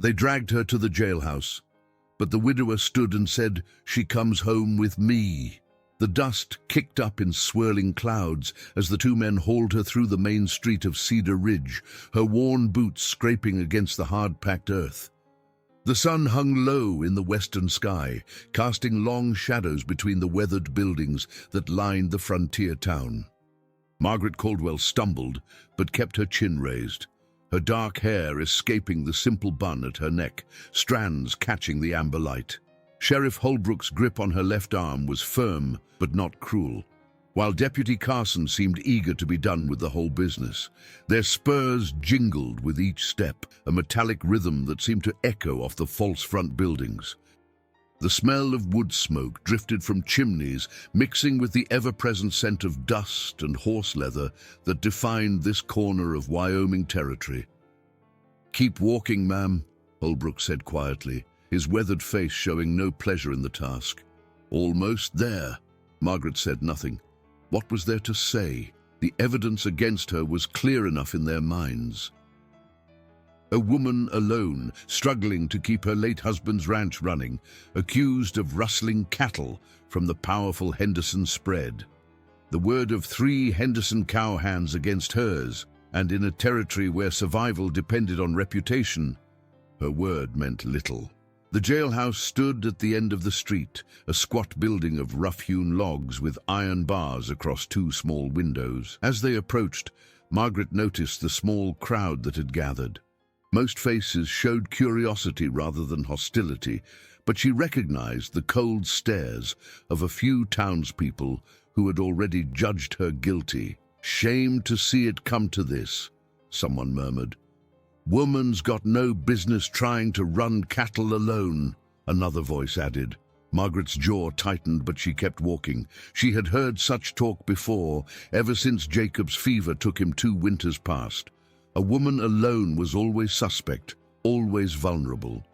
They dragged her to the jailhouse, but the widower stood and said, "She comes home with me." The dust kicked up in swirling clouds as the two men hauled her through the main street of Cedar Ridge, her worn boots scraping against the hard-packed earth. The sun hung low in the western sky, casting long shadows between the weathered buildings that lined the frontier town. Margaret Caldwell stumbled, but kept her chin raised, her dark hair escaping the simple bun at her neck, strands catching the amber light. Sheriff Holbrook's grip on her left arm was firm but not cruel, while Deputy Carson seemed eager to be done with the whole business. Their spurs jingled with each step, a metallic rhythm that seemed to echo off the false front buildings. The smell of wood smoke drifted from chimneys, mixing with the ever-present scent of dust and horse leather that defined this corner of Wyoming territory. "Keep walking, ma'am," Holbrook said quietly, his weathered face showing no pleasure in the task. "Almost there." Margaret said nothing. What was there to say? The evidence against her was clear enough in their minds. A woman alone, struggling to keep her late husband's ranch running, accused of rustling cattle from the powerful Henderson spread. The word of 3 Henderson cowhands against hers, and in a territory where survival depended on reputation, her word meant little. The jailhouse stood at the end of the street, a squat building of rough-hewn logs with iron bars across 2 small windows. As they approached, Margaret noticed the small crowd that had gathered. Most faces showed curiosity rather than hostility, but she recognized the cold stares of a few townspeople who had already judged her guilty. "Shame to see it come to this," someone murmured. "Woman's got no business trying to run cattle alone," another voice added. Margaret's jaw tightened, but she kept walking. She had heard such talk before, ever since Jacob's fever took him 2 winters past. A woman alone was always suspect, always vulnerable.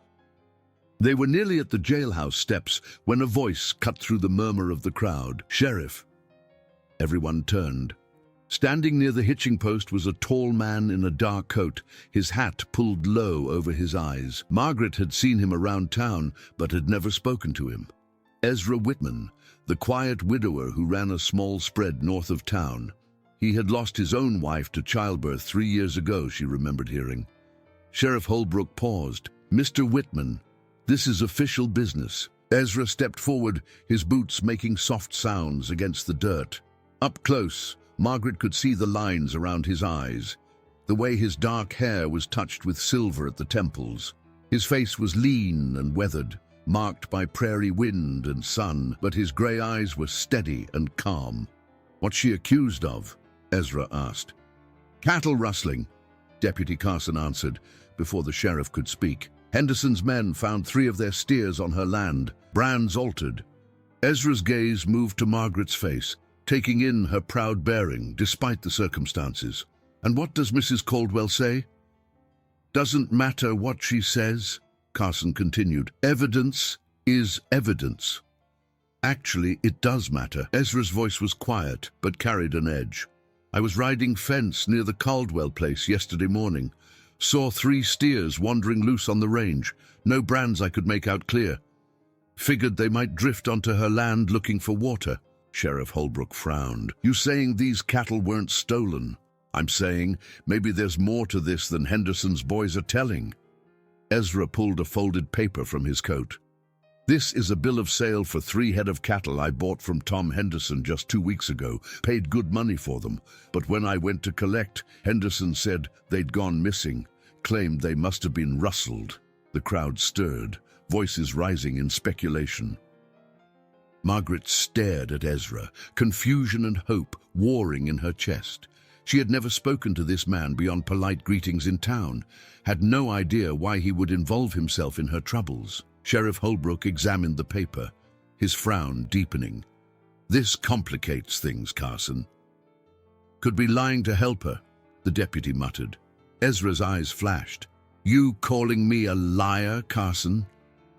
They were nearly at the jailhouse steps when a voice cut through the murmur of the crowd. "Sheriff." Everyone turned. Standing near the hitching post was a tall man in a dark coat, his hat pulled low over his eyes. Margaret had seen him around town, but had never spoken to him. Ezra Whitman, the quiet widower who ran a small spread north of town. He had lost his own wife to childbirth 3 years ago, she remembered hearing. Sheriff Holbrook paused. "Mr. Whitman, this is official business." Ezra stepped forward, his boots making soft sounds against the dirt. Up close, Margaret could see the lines around his eyes, the way his dark hair was touched with silver at the temples. His face was lean and weathered, marked by prairie wind and sun, but his gray eyes were steady and calm. "What's she accused of?" Ezra asked. "Cattle rustling," Deputy Carson answered, before the sheriff could speak. "Henderson's men found 3 of their steers on her land, brands altered." Ezra's gaze moved to Margaret's face, taking in her proud bearing despite the circumstances. "And what does Mrs. Caldwell say?" "Doesn't matter what she says," Carson continued. "Evidence is evidence." "Actually, it does matter." Ezra's voice was quiet, but carried an edge. "I was riding fence near the Caldwell place yesterday morning. Saw 3 steers wandering loose on the range. No brands I could make out clear. Figured they might drift onto her land looking for water." Sheriff Holbrook frowned. "You saying these cattle weren't stolen?" "I'm saying maybe there's more to this than Henderson's boys are telling." Ezra pulled a folded paper from his coat. "This is a bill of sale for 3 head of cattle I bought from Tom Henderson just 2 weeks ago. Paid good money for them. But when I went to collect, Henderson said they'd gone missing. Claimed they must have been rustled." The crowd stirred, voices rising in speculation. Margaret stared at Ezra, confusion and hope warring in her chest. She had never spoken to this man beyond polite greetings in town, had no idea why he would involve himself in her troubles. Sheriff Holbrook examined the paper, his frown deepening. "This complicates things, Carson." "Could be lying to help her," the deputy muttered. Ezra's eyes flashed. "You calling me a liar, Carson?"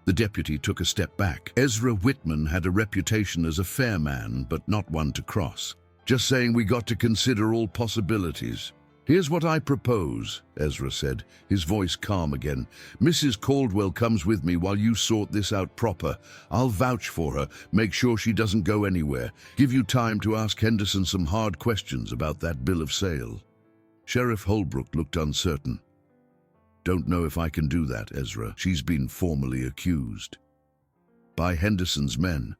The deputy took a step back. Ezra Whitman had a reputation as a fair man, but not one to cross. "Just saying we got to consider all possibilities." "Here's what I propose," Ezra said, his voice calm again. "Mrs. Caldwell comes with me while you sort this out proper. I'll vouch for her, make sure she doesn't go anywhere. Give you time to ask Henderson some hard questions about that bill of sale." Sheriff Holbrook looked uncertain. "Don't know if I can do that, Ezra. She's been formally accused. By Henderson's men,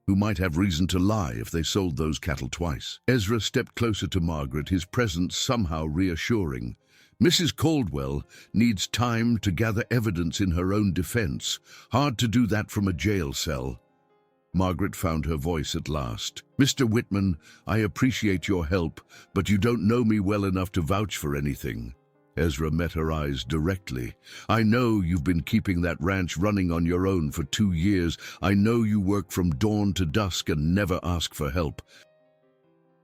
who might have reason to lie if they sold those cattle twice." Ezra stepped closer to Margaret, his presence somehow reassuring. "Mrs. Caldwell needs time to gather evidence in her own defense. Hard to do that from a jail cell." Margaret found her voice at last. "Mr. Whitman, I appreciate your help, but you don't know me well enough to vouch for anything." Ezra met her eyes directly. "I know you've been keeping that ranch running on your own for 2 years. I know you work from dawn to dusk and never ask for help.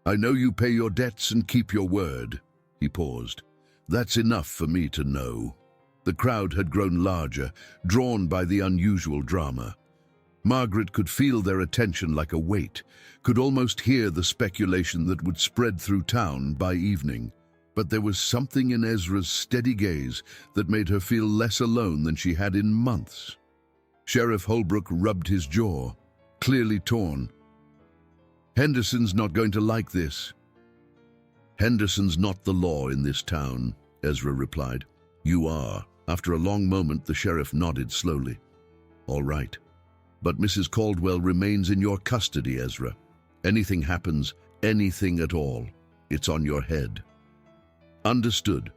I know you pay your debts and keep your word." He paused. "That's enough for me to know." The crowd had grown larger, drawn by the unusual drama. Margaret could feel their attention like a weight, could almost hear the speculation that would spread through town by evening. But there was something in Ezra's steady gaze that made her feel less alone than she had in months. Sheriff Holbrook rubbed his jaw, clearly torn. "Henderson's not going to like this." "Henderson's not the law in this town," Ezra replied. "You are." After a long moment, the sheriff nodded slowly. "All right. But Mrs. Caldwell remains in your custody, Ezra. Anything happens, anything at all, it's on your head." "Understood."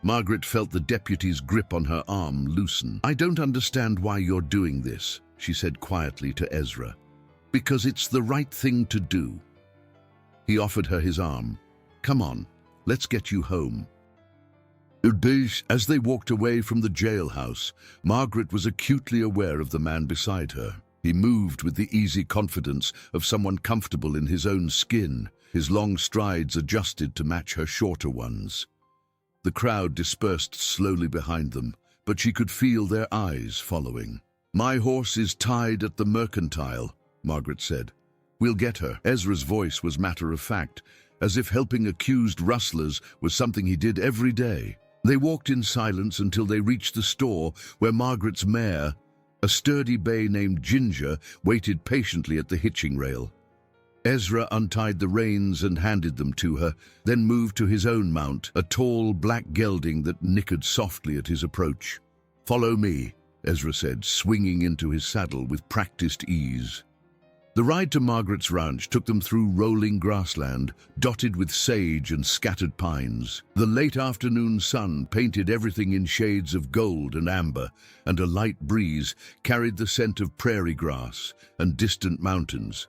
Margaret felt the deputy's grip on her arm loosen. "I don't understand why you're doing this," she said quietly to Ezra. "Because it's the right thing to do." He offered her his arm. "Come on, let's get you home." As they walked away from the jailhouse, Margaret was acutely aware of the man beside her. He moved with the easy confidence of someone comfortable in his own skin, his long strides adjusted to match her shorter ones. The crowd dispersed slowly behind them, but she could feel their eyes following. "My horse is tied at the mercantile," Margaret said. "We'll get her." Ezra's voice was matter-of-fact, as if helping accused rustlers was something he did every day. They walked in silence until they reached the store where Margaret's mare, a sturdy bay named Ginger, waited patiently at the hitching rail. Ezra untied the reins and handed them to her, then moved to his own mount, a tall black gelding that nickered softly at his approach. "Follow me," Ezra said, swinging into his saddle with practiced ease. The ride to Margaret's ranch took them through rolling grassland, dotted with sage and scattered pines. The late afternoon sun painted everything in shades of gold and amber, and a light breeze carried the scent of prairie grass and distant mountains.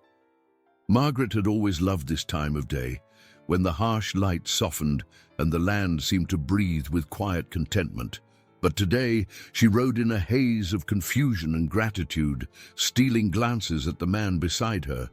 Margaret had always loved this time of day, when the harsh light softened and the land seemed to breathe with quiet contentment. But today she rode in a haze of confusion and gratitude, stealing glances at the man beside her.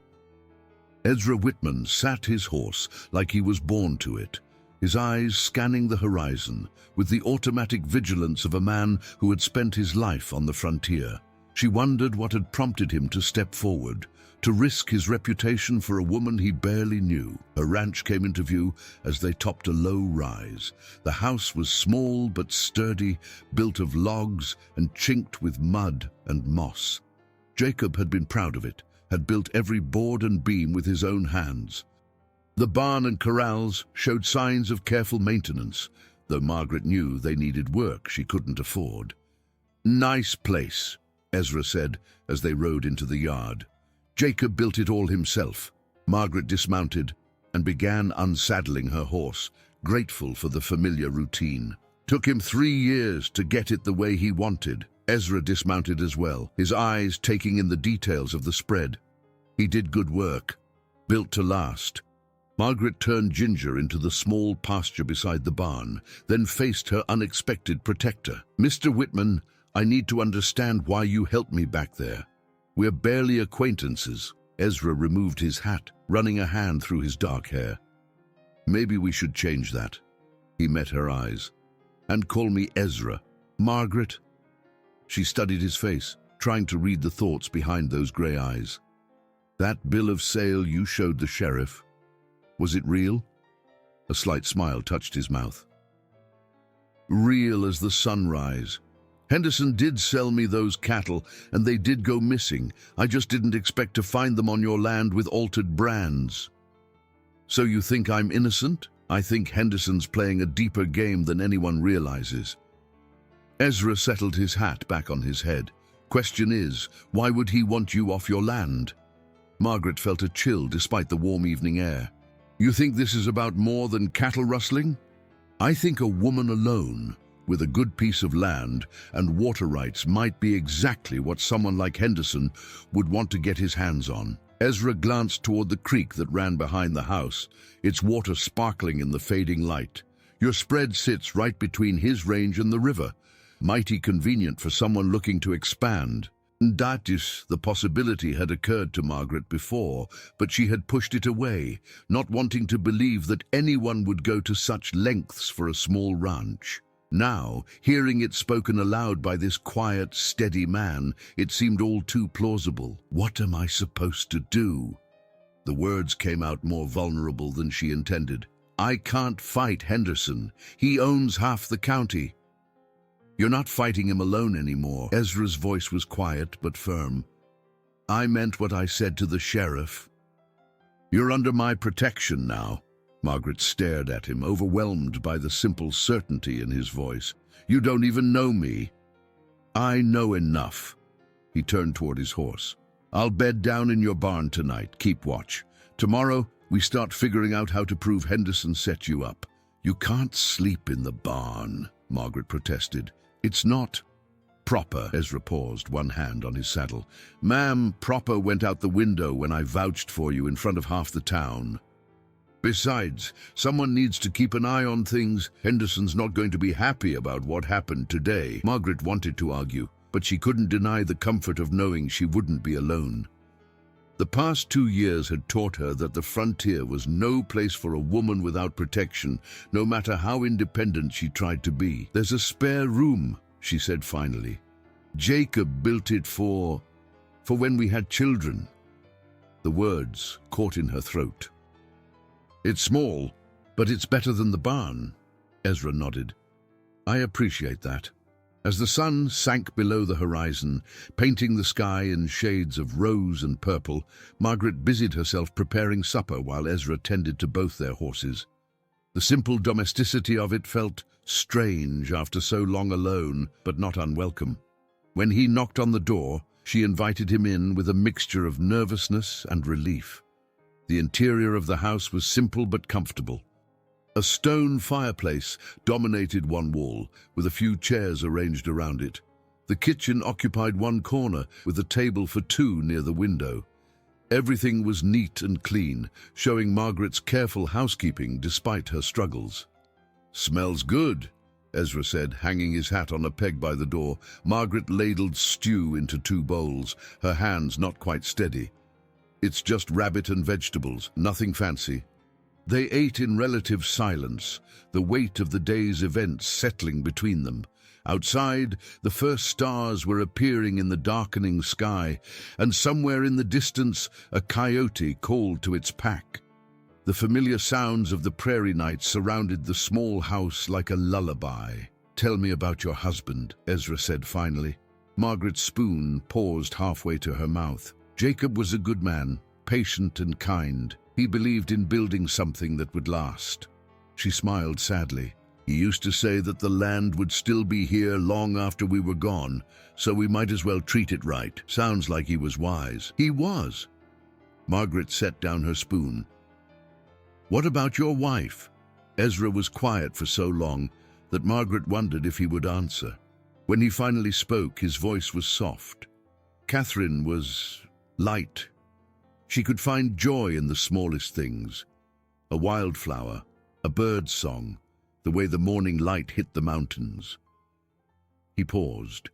Ezra Whitman sat his horse like he was born to it, his eyes scanning the horizon with the automatic vigilance of a man who had spent his life on the frontier. She wondered what had prompted him to step forward, to risk his reputation for a woman he barely knew. Her ranch came into view as they topped a low rise. The house was small but sturdy, built of logs and chinked with mud and moss. Jacob had been proud of it, had built every board and beam with his own hands. The barn and corrals showed signs of careful maintenance, though Margaret knew they needed work she couldn't afford. "Nice place," Ezra said as they rode into the yard. Jacob built it all himself. Margaret dismounted and began unsaddling her horse, grateful for the familiar routine. Took him 3 years to get it the way he wanted. Ezra dismounted as well, his eyes taking in the details of the spread. He did good work, built to last. Margaret turned Ginger into the small pasture beside the barn, then faced her unexpected protector. "Mr. Whitman, I need to understand why you helped me back there. We're barely acquaintances." Ezra removed his hat, running a hand through his dark hair. "Maybe we should change that." He met her eyes. "And call me Ezra." "Margaret?" She studied his face, trying to read the thoughts behind those gray eyes. "That bill of sale you showed the sheriff, was it real?" A slight smile touched his mouth. Real as the sunrise. Henderson did sell me those cattle, and they did go missing. I just didn't expect to find them on your land with altered brands. So you think I'm innocent? I think Henderson's playing a deeper game than anyone realizes. Ezra settled his hat back on his head. Question is, why would he want you off your land? Margaret felt a chill despite the warm evening air. You think this is about more than cattle rustling? I think a woman alone, with a good piece of land and water rights, might be exactly what someone like Henderson would want to get his hands on. Ezra glanced toward the creek that ran behind the house, its water sparkling in the fading light. Your spread sits right between his range and the river. Mighty convenient for someone looking to expand. That is, the possibility had occurred to Margaret before, but she had pushed it away, not wanting to believe that anyone would go to such lengths for a small ranch. Now, hearing it spoken aloud by this quiet, steady man, it seemed all too plausible. What am I supposed to do? The words came out more vulnerable than she intended. I can't fight Henderson. He owns half the county. You're not fighting him alone anymore. Ezra's voice was quiet but firm. I meant what I said to the sheriff. You're under my protection now. Margaret stared at him, overwhelmed by the simple certainty in his voice. You don't even know me. I know enough. He turned toward his horse. I'll bed down in your barn tonight. Keep watch. Tomorrow, we start figuring out how to prove Henderson set you up. You can't sleep in the barn, Margaret protested. It's not proper. Ezra paused, one hand on his saddle. Ma'am, proper went out the window when I vouched for you in front of half the town. Besides, someone needs to keep an eye on things. Henderson's not going to be happy about what happened today. Margaret wanted to argue, but she couldn't deny the comfort of knowing she wouldn't be alone. The past 2 years had taught her that the frontier was no place for a woman without protection, no matter how independent she tried to be. There's a spare room, she said finally. Jacob built it for when we had children. The words caught in her throat. It's small, but it's better than the barn. Ezra nodded. I appreciate that. As the sun sank below the horizon, painting the sky in shades of rose and purple, Margaret busied herself preparing supper while Ezra tended to both their horses. The simple domesticity of it felt strange after so long alone, but not unwelcome. When he knocked on the door, she invited him in with a mixture of nervousness and relief. The interior of the house was simple but comfortable. A stone fireplace dominated one wall, with a few chairs arranged around it. The kitchen occupied one corner, with a table for two near the window. Everything was neat and clean, showing Margaret's careful housekeeping despite her struggles. Smells good, Ezra said, hanging his hat on a peg by the door. Margaret ladled stew into 2 bowls, her hands not quite steady. It's just rabbit and vegetables, nothing fancy. They ate in relative silence, the weight of the day's events settling between them. Outside, the first stars were appearing in the darkening sky, and somewhere in the distance, a coyote called to its pack. The familiar sounds of the prairie night surrounded the small house like a lullaby. Tell me about your husband, Ezra said finally. Margaret's spoon paused halfway to her mouth. Jacob was a good man, patient and kind. He believed in building something that would last. She smiled sadly. He used to say that the land would still be here long after we were gone, so we might as well treat it right. Sounds like he was wise. He was. Margaret set down her spoon. What about your wife? Ezra was quiet for so long that Margaret wondered if he would answer. When he finally spoke, his voice was soft. Catherine was light. She could find joy in the smallest things. A wildflower, a bird's song, the way the morning light hit the mountains. He paused.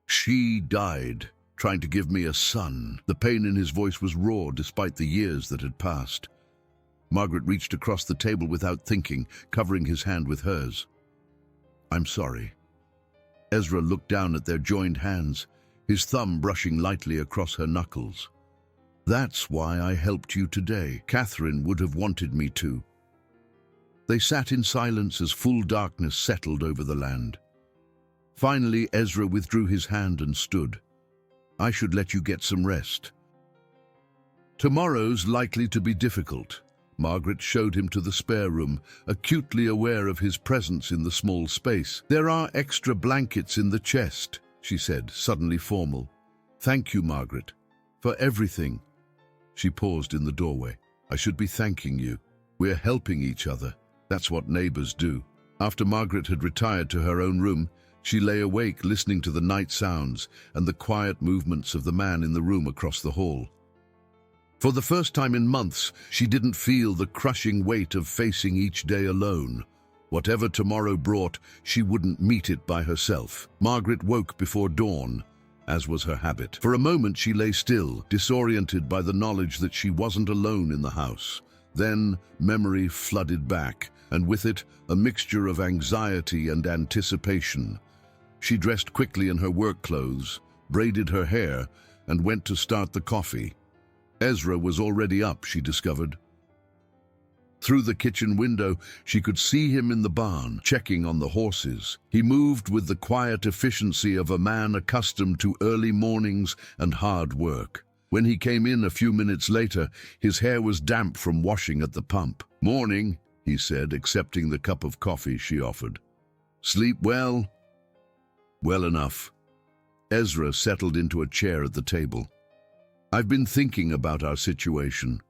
She died, trying to give me a son. The pain in his voice was raw despite the years that had passed. Margaret reached across the table without thinking, covering his hand with hers. I'm sorry. Ezra looked down at their joined hands, his thumb brushing lightly across her knuckles. That's why I helped you today. Catherine would have wanted me to. They sat in silence as full darkness settled over the land. Finally, Ezra withdrew his hand and stood. "I should let you get some rest." "Tomorrow's likely to be difficult." Margaret showed him to the spare room, acutely aware of his presence in the small space. "There are extra blankets in the chest," she said, suddenly formal. "Thank you, Margaret, for everything." She paused in the doorway. "I should be thanking you. We're helping each other. That's what neighbors do." After Margaret had retired to her own room, she lay awake listening to the night sounds and the quiet movements of the man in the room across the hall. For the first time in months, she didn't feel the crushing weight of facing each day alone. Whatever tomorrow brought, she wouldn't meet it by herself. Margaret woke before dawn, as was her habit. For a moment she lay still, disoriented by the knowledge that she wasn't alone in the house. Then memory flooded back, and with it a mixture of anxiety and anticipation. She dressed quickly in her work clothes, braided her hair, and went to start the coffee. Ezra was already up, she discovered. Through the kitchen window, she could see him in the barn, checking on the horses. He moved with the quiet efficiency of a man accustomed to early mornings and hard work. When he came in a few minutes later, his hair was damp from washing at the pump. "Morning," he said, accepting the cup of coffee she offered. "Sleep well?" "Well enough." Ezra settled into a chair at the table. "I've been thinking about our situation.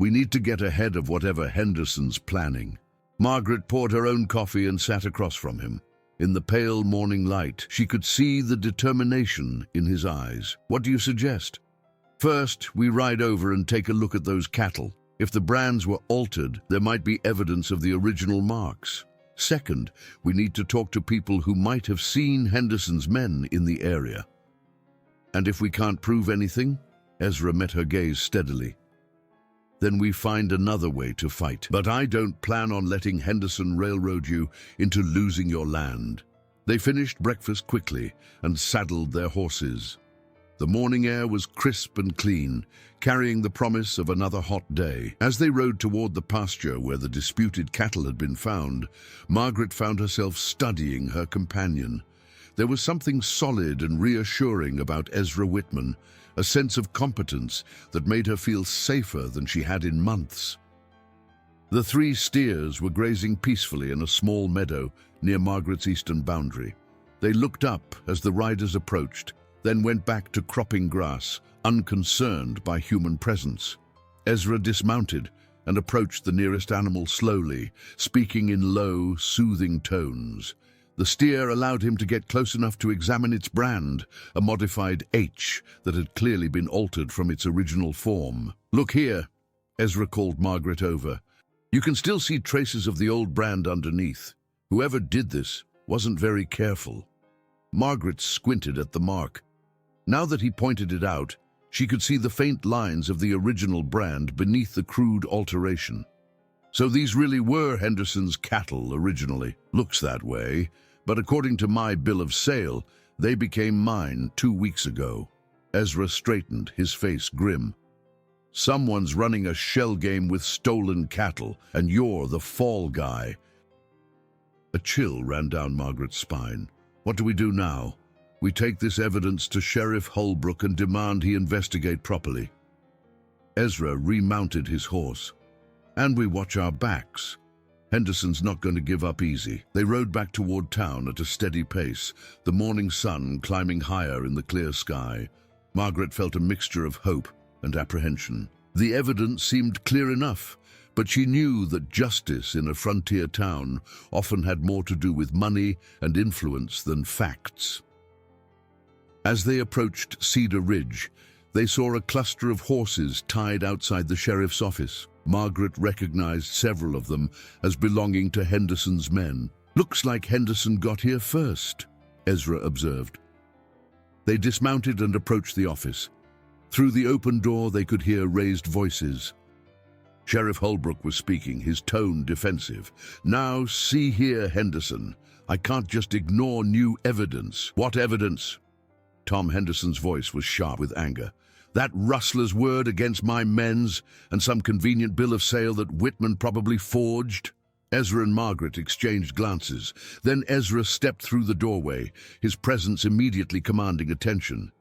We need to get ahead of whatever Henderson's planning." Margaret poured her own coffee and sat across from him. In the pale morning light, she could see the determination in his eyes. "What do you suggest?" "First, we ride over and take a look at those cattle. If the brands were altered, there might be evidence of the original marks. Second, we need to talk to people who might have seen Henderson's men in the area." "And if we can't prove anything?" Ezra met her gaze steadily. "Then we find another way to fight. But I don't plan on letting Henderson railroad you into losing your land." They finished breakfast quickly and saddled their horses. The morning air was crisp and clean, carrying the promise of another hot day. As they rode toward the pasture where the disputed cattle had been found, Margaret found herself studying her companion. There was something solid and reassuring about Ezra Whitman, a sense of competence that made her feel safer than she had in months. The 3 steers were grazing peacefully in a small meadow near Margaret's eastern boundary. They looked up as the riders approached, then went back to cropping grass, unconcerned by human presence. Ezra dismounted and approached the nearest animal slowly, speaking in low, soothing tones. The steer allowed him to get close enough to examine its brand, a modified H that had clearly been altered from its original form. "Look here," Ezra called Margaret over. "You can still see traces of the old brand underneath. Whoever did this wasn't very careful." Margaret squinted at the mark. Now that he pointed it out, she could see the faint lines of the original brand beneath the crude alteration. "So these really were Henderson's cattle originally." "Looks that way. But according to my bill of sale, they became mine 2 weeks ago." Ezra straightened, his face grim. "Someone's running a shell game with stolen cattle, and you're the fall guy." A chill ran down Margaret's spine. "What do we do now?" "We take this evidence to Sheriff Holbrook and demand he investigate properly." Ezra remounted his horse. "And we watch our backs. Henderson's not going to give up easy." They rode back toward town at a steady pace, the morning sun climbing higher in the clear sky. Margaret felt a mixture of hope and apprehension. The evidence seemed clear enough, but she knew that justice in a frontier town often had more to do with money and influence than facts. As they approached Cedar Ridge, they saw a cluster of horses tied outside the sheriff's office. Margaret recognized several of them as belonging to Henderson's men. "Looks like Henderson got here first," Ezra observed. They dismounted and approached the office. Through the open door they could hear raised voices. Sheriff Holbrook was speaking, his tone defensive. "Now, see here, Henderson. I can't just ignore new evidence." "What evidence?" Tom Henderson's voice was sharp with anger. "That rustler's word against my men's, and some convenient bill of sale that Whitman probably forged." Ezra and Margaret exchanged glances. Then Ezra stepped through the doorway, his presence immediately commanding attention.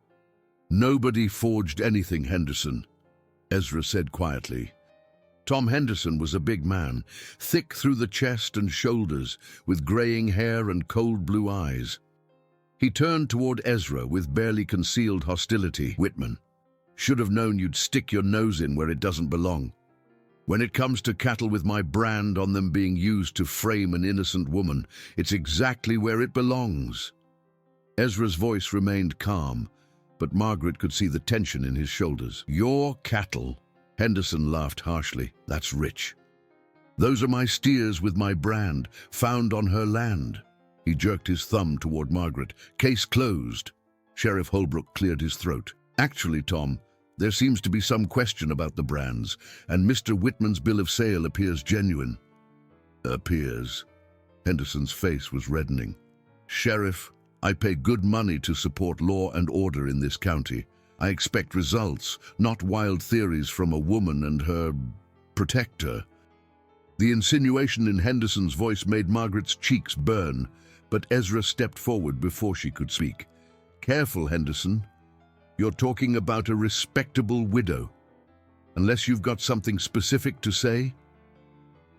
"Nobody forged anything, Henderson," Ezra said quietly. Tom Henderson was a big man, thick through the chest and shoulders, with graying hair and cold blue eyes. He turned toward Ezra with barely concealed hostility. "Whitman, should have known you'd stick your nose in where it doesn't belong. When it comes to cattle with my brand on them being used to frame an innocent woman, it's exactly where it belongs." Ezra's voice remained calm, but Margaret could see the tension in his shoulders. "Your cattle," Henderson laughed harshly. "That's rich. Those are my steers with my brand, found on her land." He jerked his thumb toward Margaret. "Case closed." Sheriff Holbrook cleared his throat. "Actually, Tom, there seems to be some question about the brands, and Mr. Whitman's bill of sale appears genuine." "Appears?" Henderson's face was reddening. "Sheriff, I pay good money to support law and order in this county. I expect results, not wild theories from a woman and her protector." The insinuation in Henderson's voice made Margaret's cheeks burn, but Ezra stepped forward before she could speak. "Careful, Henderson. You're talking about a respectable widow. Unless you've got something specific to say?"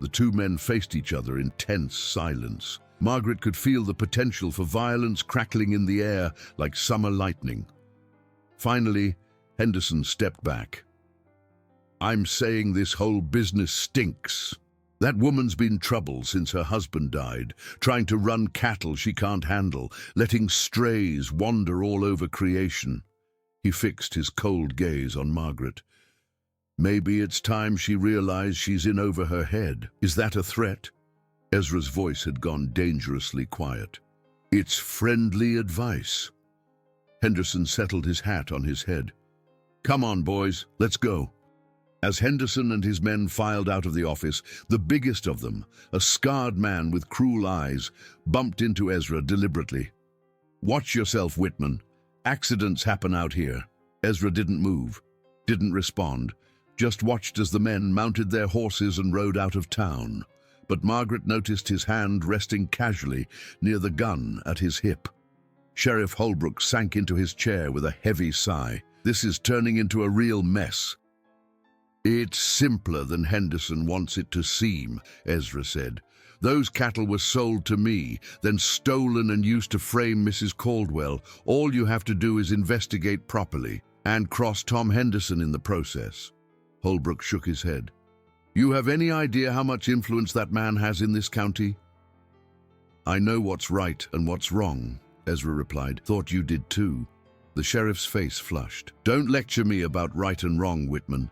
The two men faced each other in tense silence. Margaret could feel the potential for violence crackling in the air like summer lightning. Finally, Henderson stepped back. "I'm saying this whole business stinks. That woman's been trouble since her husband died, trying to run cattle she can't handle, letting strays wander all over creation." He fixed his cold gaze on Margaret. "Maybe it's time she realized she's in over her head. Is that a threat?" Ezra's voice had gone dangerously quiet. "It's friendly advice." Henderson settled his hat on his head. "Come on, boys, let's go." As Henderson and his men filed out of the office, the biggest of them, a scarred man with cruel eyes, bumped into Ezra deliberately. "Watch yourself, Whitman. Accidents happen out here." Ezra didn't move, didn't respond, just watched as the men mounted their horses and rode out of town. But Margaret noticed his hand resting casually near the gun at his hip. Sheriff Holbrook sank into his chair with a heavy sigh. "This is turning into a real mess." "It's simpler than Henderson wants it to seem," Ezra said. "Those cattle were sold to me, then stolen and used to frame Mrs. Caldwell. All you have to do is investigate properly, and cross Tom Henderson in the process." Holbrook shook his head. "You have any idea how much influence that man has in this county?" "I know what's right and what's wrong," Ezra replied. "Thought you did too." The sheriff's face flushed. "Don't lecture me about right and wrong, Whitman.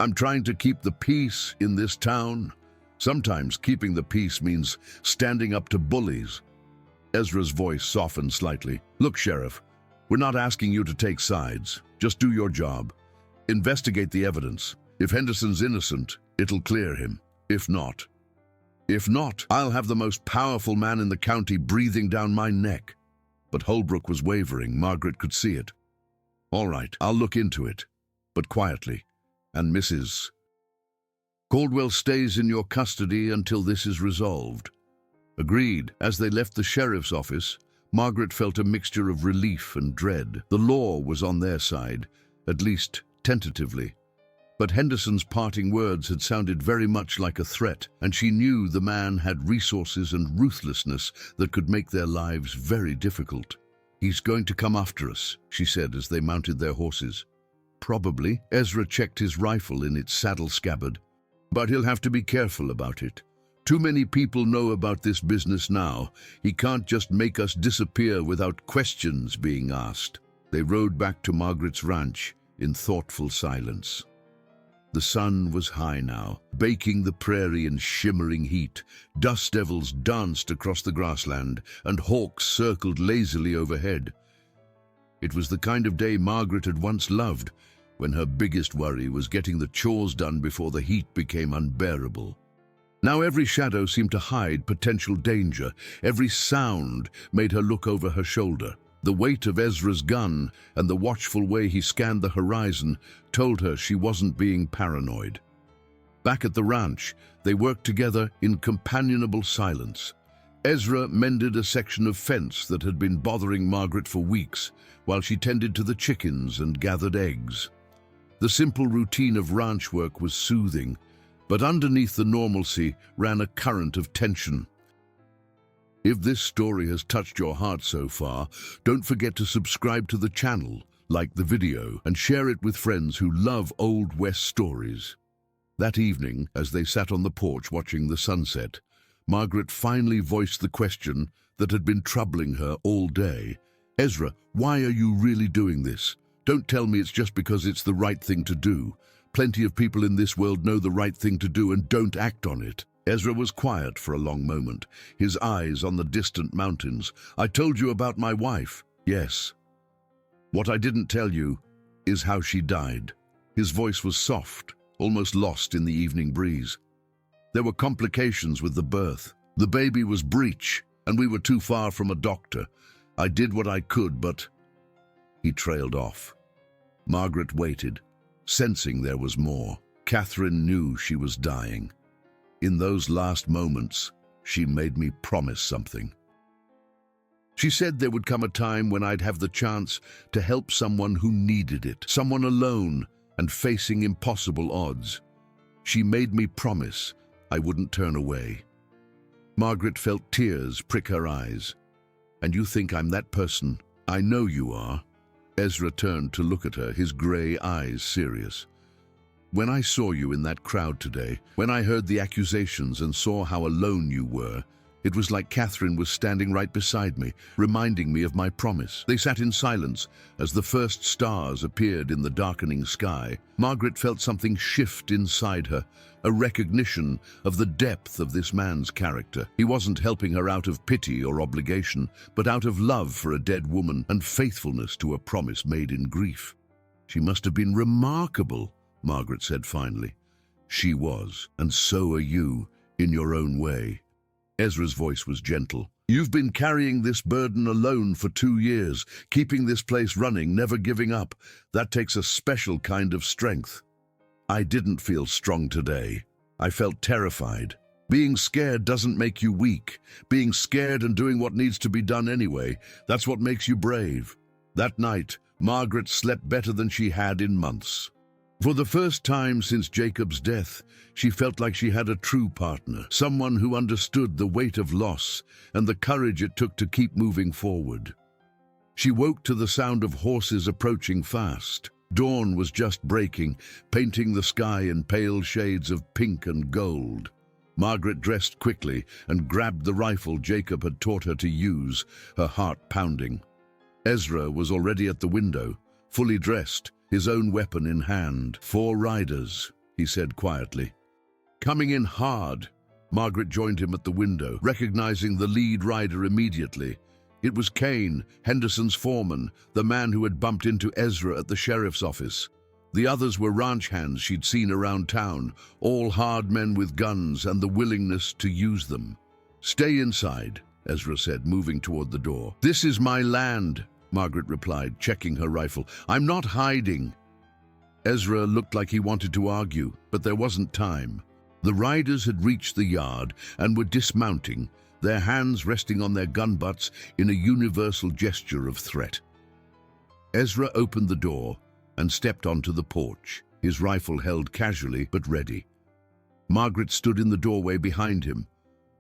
I'm trying to keep the peace in this town. Sometimes keeping the peace means standing up to bullies." Ezra's voice softened slightly. "Look, Sheriff, we're not asking you to take sides. Just do your job. Investigate the evidence. If Henderson's innocent, it'll clear him. If not, I'll have the most powerful man in the county breathing down my neck." But Holbrook was wavering. Margaret could see it. "All right, I'll look into it, but quietly. And Mrs. Caldwell stays in your custody until this is resolved." "Agreed." As they left the sheriff's office, Margaret felt a mixture of relief and dread. The law was on their side, at least tentatively. But Henderson's parting words had sounded very much like a threat, and she knew the man had resources and ruthlessness that could make their lives very difficult. "He's going to come after us," she said as they mounted their horses. "Probably." Ezra checked his rifle in its saddle scabbard. "But he'll have to be careful about it. Too many people know about this business now. He can't just make us disappear without questions being asked." They rode back to Margaret's ranch in thoughtful silence. The sun was high now, baking the prairie in shimmering heat. Dust devils danced across the grassland, and hawks circled lazily overhead. It was the kind of day Margaret had once loved, when her biggest worry was getting the chores done before the heat became unbearable. Now every shadow seemed to hide potential danger. Every sound made her look over her shoulder. The weight of Ezra's gun and the watchful way he scanned the horizon told her she wasn't being paranoid. Back at the ranch, they worked together in companionable silence. Ezra mended a section of fence that had been bothering Margaret for weeks, while she tended to the chickens and gathered eggs. The simple routine of ranch work was soothing, but underneath the normalcy ran a current of tension. If this story has touched your heart so far, don't forget to subscribe to the channel, like the video, and share it with friends who love Old West stories. That evening, as they sat on the porch watching the sunset, Margaret finally voiced the question that had been troubling her all day. "Ezra, why are you really doing this? Don't tell me it's just because it's the right thing to do. Plenty of people in this world know the right thing to do and don't act on it." Ezra was quiet for a long moment, his eyes on the distant mountains. "I told you about my wife." "Yes. What I didn't tell you is how she died." His voice was soft, almost lost in the evening breeze. "There were complications with the birth. The baby was breech, and we were too far from a doctor. I did what I could, but—" He trailed off. Margaret waited, sensing there was more. Catherine knew she was dying. "In those last moments, she made me promise something. She said there would come a time when I'd have the chance to help someone who needed it, someone alone and facing impossible odds. She made me promise I wouldn't turn away." Margaret felt tears prick her eyes. "And you think I'm that person?" "I know you are." Ezra turned to look at her, his gray eyes serious. "When I saw you in that crowd today, when I heard the accusations and saw how alone you were, it was like Catherine was standing right beside me, reminding me of my promise." They sat in silence as the first stars appeared in the darkening sky. Margaret felt something shift inside her, a recognition of the depth of this man's character. He wasn't helping her out of pity or obligation, but out of love for a dead woman and faithfulness to a promise made in grief. "She must have been remarkable," Margaret said finally. "She was, and so are you, in your own way." Ezra's voice was gentle. "You've been carrying this burden alone for 2 years, keeping this place running, never giving up. That takes a special kind of strength." "I didn't feel strong today. I felt terrified. Being scared doesn't make you weak. Being scared and doing what needs to be done anyway, that's what makes you brave." That night, Margaret slept better than she had in months. For the first time since Jacob's death, she felt like she had a true partner, someone who understood the weight of loss and the courage it took to keep moving forward. She woke to the sound of horses approaching fast. Dawn was just breaking, painting the sky in pale shades of pink and gold. Margaret dressed quickly and grabbed the rifle Jacob had taught her to use, her heart pounding. Ezra was already at the window, fully dressed, his own weapon in hand. "4 riders," he said quietly. "Coming in hard." Margaret joined him at the window, recognizing the lead rider immediately. It was Kane, Henderson's foreman, the man who had bumped into Ezra at the sheriff's office. The others were ranch hands she'd seen around town, all hard men with guns and the willingness to use them. "Stay inside," Ezra said, moving toward the door. "This is my land," Margaret replied, checking her rifle. "I'm not hiding." Ezra looked like he wanted to argue, but there wasn't time. The riders had reached the yard and were dismounting, their hands resting on their gun butts in a universal gesture of threat. Ezra opened the door and stepped onto the porch, his rifle held casually but ready. Margaret stood in the doorway behind him,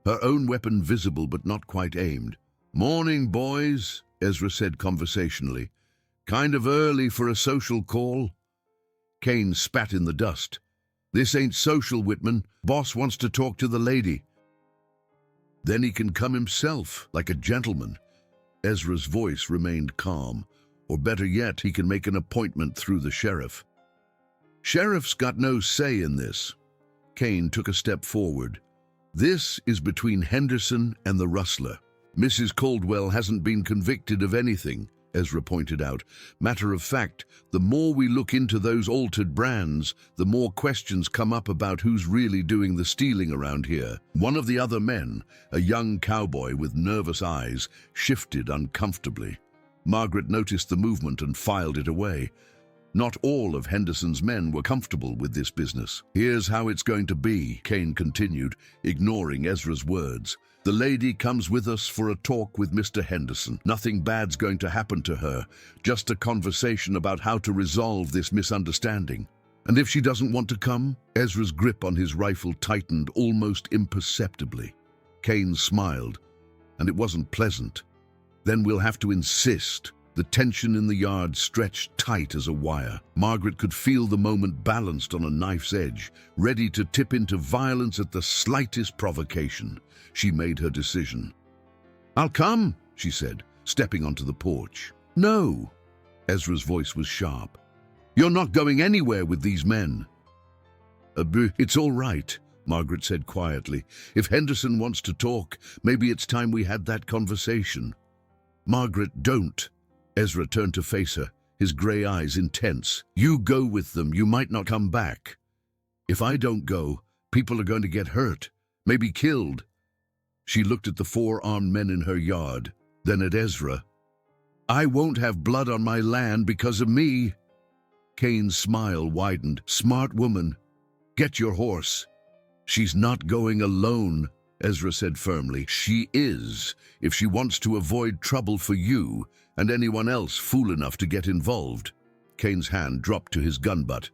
her own weapon visible but not quite aimed. "Morning, boys," Ezra said conversationally. "Kind of early for a social call." Kane spat in the dust. "This ain't social, Whitman. Boss wants to talk to the lady." "Then he can come himself, like a gentleman." Ezra's voice remained calm. "Or better yet, he can make an appointment through the sheriff." "Sheriff's got no say in this." Kane took a step forward. "This is between Henderson and the rustler. Mrs. Caldwell hasn't been convicted of anything," Ezra pointed out. "Matter of fact, the more we look into those altered brands, the more questions come up about who's really doing the stealing around here." One of the other men, a young cowboy with nervous eyes, shifted uncomfortably. Margaret noticed the movement and filed it away. Not all of Henderson's men were comfortable with this business. "Here's how it's going to be," Kane continued, ignoring Ezra's words. "The lady comes with us for a talk with Mr. Henderson. Nothing bad's going to happen to her, just a conversation about how to resolve this misunderstanding. And if she doesn't want to come?" Ezra's grip on his rifle tightened almost imperceptibly. Kane smiled, and it wasn't pleasant. "Then we'll have to insist." The tension in the yard stretched tight as a wire. Margaret could feel the moment balanced on a knife's edge, ready to tip into violence at the slightest provocation. She made her decision. "I'll come," she said, stepping onto the porch. "No." Ezra's voice was sharp. "You're not going anywhere with these men." It's all right," Margaret said quietly. "If Henderson wants to talk, maybe it's time we had that conversation." "Margaret, don't." Ezra turned to face her, his grey eyes intense. "You go with them. You might not come back. If I don't go, people are going to get hurt, maybe killed." She looked at the 4 armed men in her yard, then at Ezra. "I won't have blood on my land because of me." Kane's smile widened. "Smart woman. Get your horse." "She's not going alone," Ezra said firmly. "She is, if she wants to avoid trouble for you and anyone else fool enough to get involved." Kane's hand dropped to his gun butt.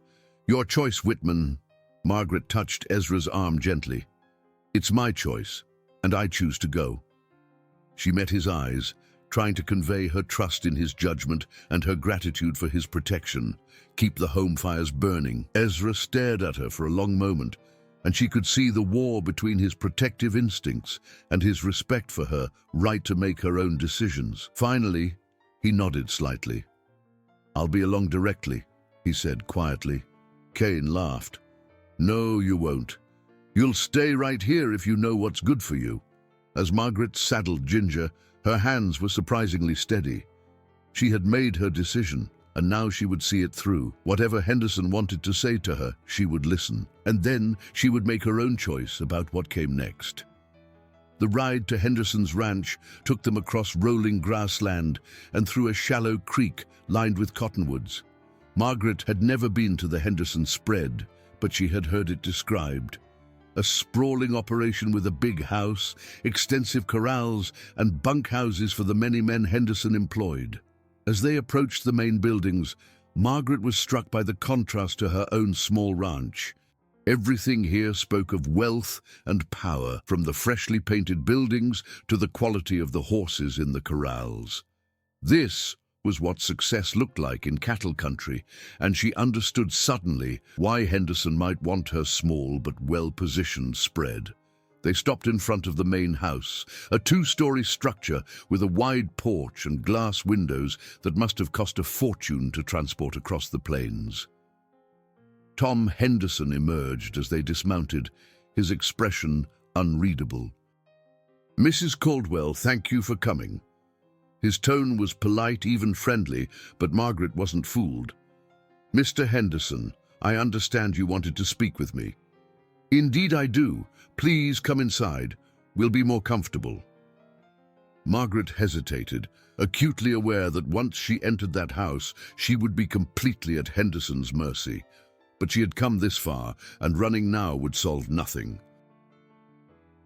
"Your choice, Whitman." Margaret touched Ezra's arm gently. "It's my choice, and I choose to go." She met his eyes, trying to convey her trust in his judgment and her gratitude for his protection. Keep the home fires burning. Ezra stared at her for a long moment, and she could see the war between his protective instincts and his respect for her right to make her own decisions. Finally, he nodded slightly. "I'll be along directly," he said quietly. Kane laughed. "No, you won't. You'll stay right here if you know what's good for you." As Margaret saddled Ginger, her hands were surprisingly steady. She had made her decision, and now she would see it through. Whatever Henderson wanted to say to her, she would listen, and then she would make her own choice about what came next. The ride to Henderson's ranch took them across rolling grassland and through a shallow creek lined with cottonwoods. Margaret had never been to the Henderson spread, but she had heard it described. A sprawling operation with a big house, extensive corrals, and bunkhouses for the many men Henderson employed. As they approached the main buildings, Margaret was struck by the contrast to her own small ranch. Everything here spoke of wealth and power, from the freshly painted buildings to the quality of the horses in the corrals. This was what success looked like in cattle country, and she understood suddenly why Henderson might want her small but well-positioned spread. They stopped in front of the main house, a 2-story structure with a wide porch and glass windows that must have cost a fortune to transport across the plains. Tom Henderson emerged as they dismounted, his expression unreadable. "Mrs. Caldwell, thank you for coming." His tone was polite, even friendly, but Margaret wasn't fooled. "Mr. Henderson, I understand you wanted to speak with me." "Indeed I do. Please come inside. We'll be more comfortable." Margaret hesitated, acutely aware that once she entered that house, she would be completely at Henderson's mercy. But she had come this far, and running now would solve nothing.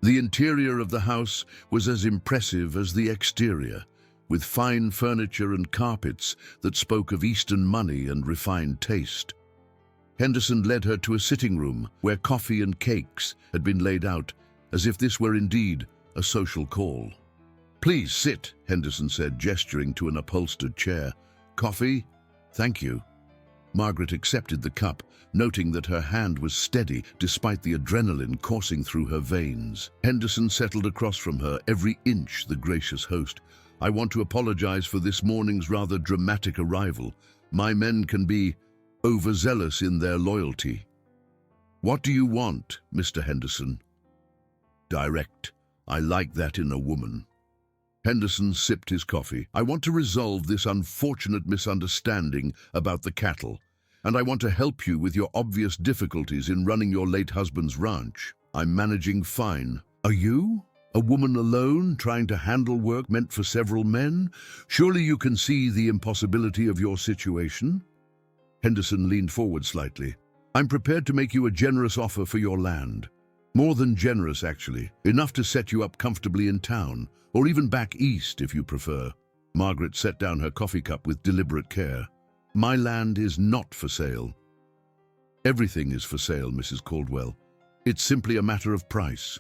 The interior of the house was as impressive as the exterior, with fine furniture and carpets that spoke of Eastern money and refined taste. Henderson led her to a sitting room where coffee and cakes had been laid out, as if this were indeed a social call. "Please sit," Henderson said, gesturing to an upholstered chair. "Coffee? Thank you." Margaret accepted the cup, noting that her hand was steady despite the adrenaline coursing through her veins. Henderson settled across from her, every inch the gracious host. "I want to apologize for this morning's rather dramatic arrival. My men can be overzealous in their loyalty." "What do you want, Mr. Henderson?" "Direct. I like that in a woman." Henderson sipped his coffee. "I want to resolve this unfortunate misunderstanding about the cattle, and I want to help you with your obvious difficulties in running your late husband's ranch. I'm managing fine." "Are you? A woman alone, trying to handle work meant for several men? Surely you can see the impossibility of your situation?" Henderson leaned forward slightly. I'm prepared to make you a generous offer for your land. More than generous, actually. Enough to set you up comfortably in town, or even back east if you prefer. Margaret set down her coffee cup with deliberate care. My land is not for sale. Everything is for sale, Mrs. Caldwell. It's simply a matter of price.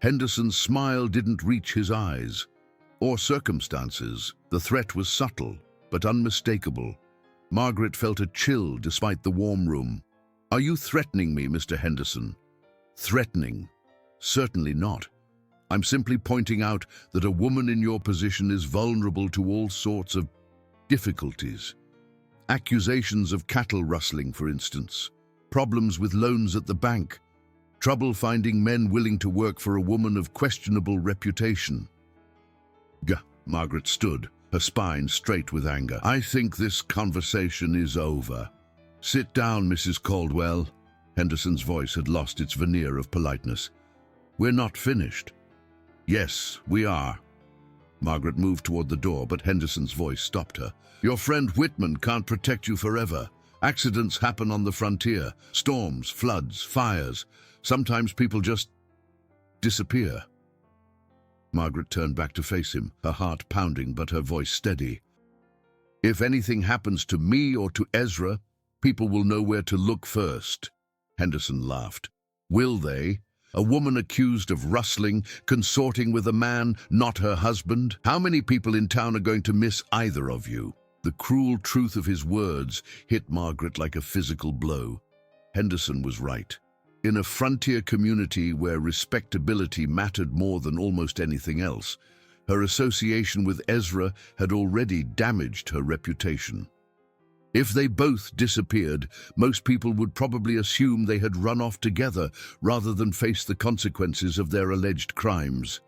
Henderson's smile didn't reach his eyes, or circumstances. The threat was subtle, but unmistakable. Margaret felt a chill despite the warm room. Are you threatening me, Mr. Henderson? Threatening? Certainly not. I'm simply pointing out that a woman in your position is vulnerable to all sorts of difficulties. Accusations of cattle rustling, for instance. Problems with loans at the bank. Trouble finding men willing to work for a woman of questionable reputation. Margaret stood, her spine straight with anger. I think this conversation is over. Sit down, Mrs. Caldwell. Henderson's voice had lost its veneer of politeness. We're not finished. Yes, we are. Margaret moved toward the door, but Henderson's voice stopped her. Your friend Whitman can't protect you forever. Accidents happen on the frontier. Storms, floods, fires. Sometimes people just disappear. Margaret turned back to face him, her heart pounding but her voice steady. If anything happens to me or to Ezra, people will know where to look first. Henderson laughed. Will they? A woman accused of rustling, consorting with a man not her husband? How many people in town are going to miss either of you? The cruel truth of his words hit Margaret like a physical blow. Henderson was right. In a frontier community where respectability mattered more than almost anything else, her association with Ezra had already damaged her reputation. If they both disappeared, most people would probably assume they had run off together rather than face the consequences of their alleged crimes.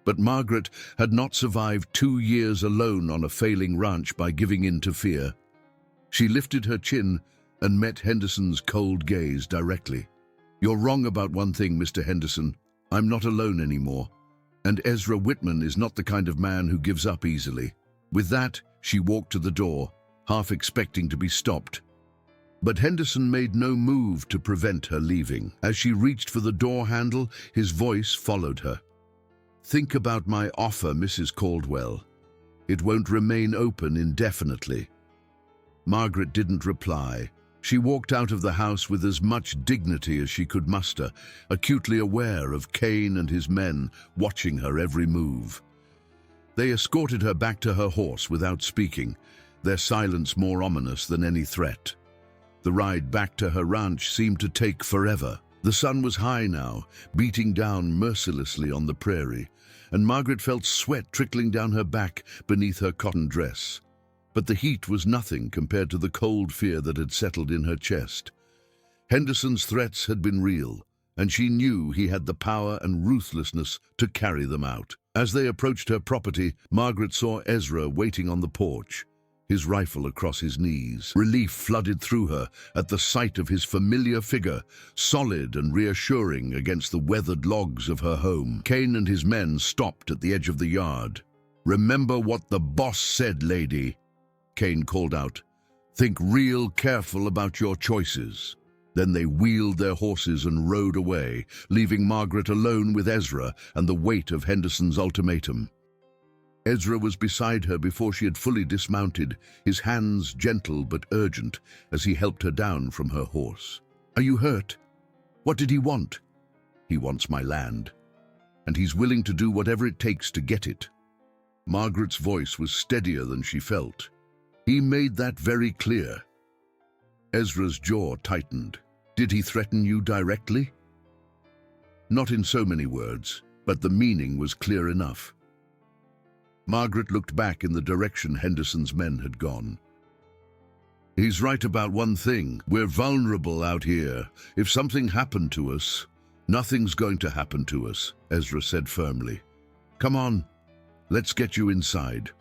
But Margaret had not survived 2 years alone on a failing ranch by giving in to fear. She lifted her chin and met Henderson's cold gaze directly. You're wrong about one thing, Mr. Henderson. I'm not alone anymore. And Ezra Whitman is not the kind of man who gives up easily. With that, she walked to the door, half expecting to be stopped. But Henderson made no move to prevent her leaving. As she reached for the door handle, his voice followed her. Think about my offer, Mrs. Caldwell. It won't remain open indefinitely. Margaret didn't reply. She walked out of the house with as much dignity as she could muster, acutely aware of Kane and his men watching her every move. They escorted her back to her horse without speaking, their silence more ominous than any threat. The ride back to her ranch seemed to take forever. The sun was high now, beating down mercilessly on the prairie, and Margaret felt sweat trickling down her back beneath her cotton dress. But the heat was nothing compared to the cold fear that had settled in her chest. Henderson's threats had been real, and she knew he had the power and ruthlessness to carry them out. As they approached her property, Margaret saw Ezra waiting on the porch, his rifle across his knees. Relief flooded through her at the sight of his familiar figure, solid and reassuring against the weathered logs of her home. Kane and his men stopped at the edge of the yard. Remember what the boss said, lady, Kane called out. Think real careful about your choices. Then they wheeled their horses and rode away, leaving Margaret alone with Ezra and the weight of Henderson's ultimatum. Ezra was beside her before she had fully dismounted, his hands gentle but urgent as he helped her down from her horse. Are you hurt? What did he want? He wants my land, and he's willing to do whatever it takes to get it. Margaret's voice was steadier than she felt. He made that very clear. Ezra's jaw tightened. Did he threaten you directly? Not in so many words, but the meaning was clear enough. Margaret looked back in the direction Henderson's men had gone. He's right about one thing. We're vulnerable out here. If something happened to us, nothing's going to happen to us, Ezra said firmly. Come on, let's get you inside.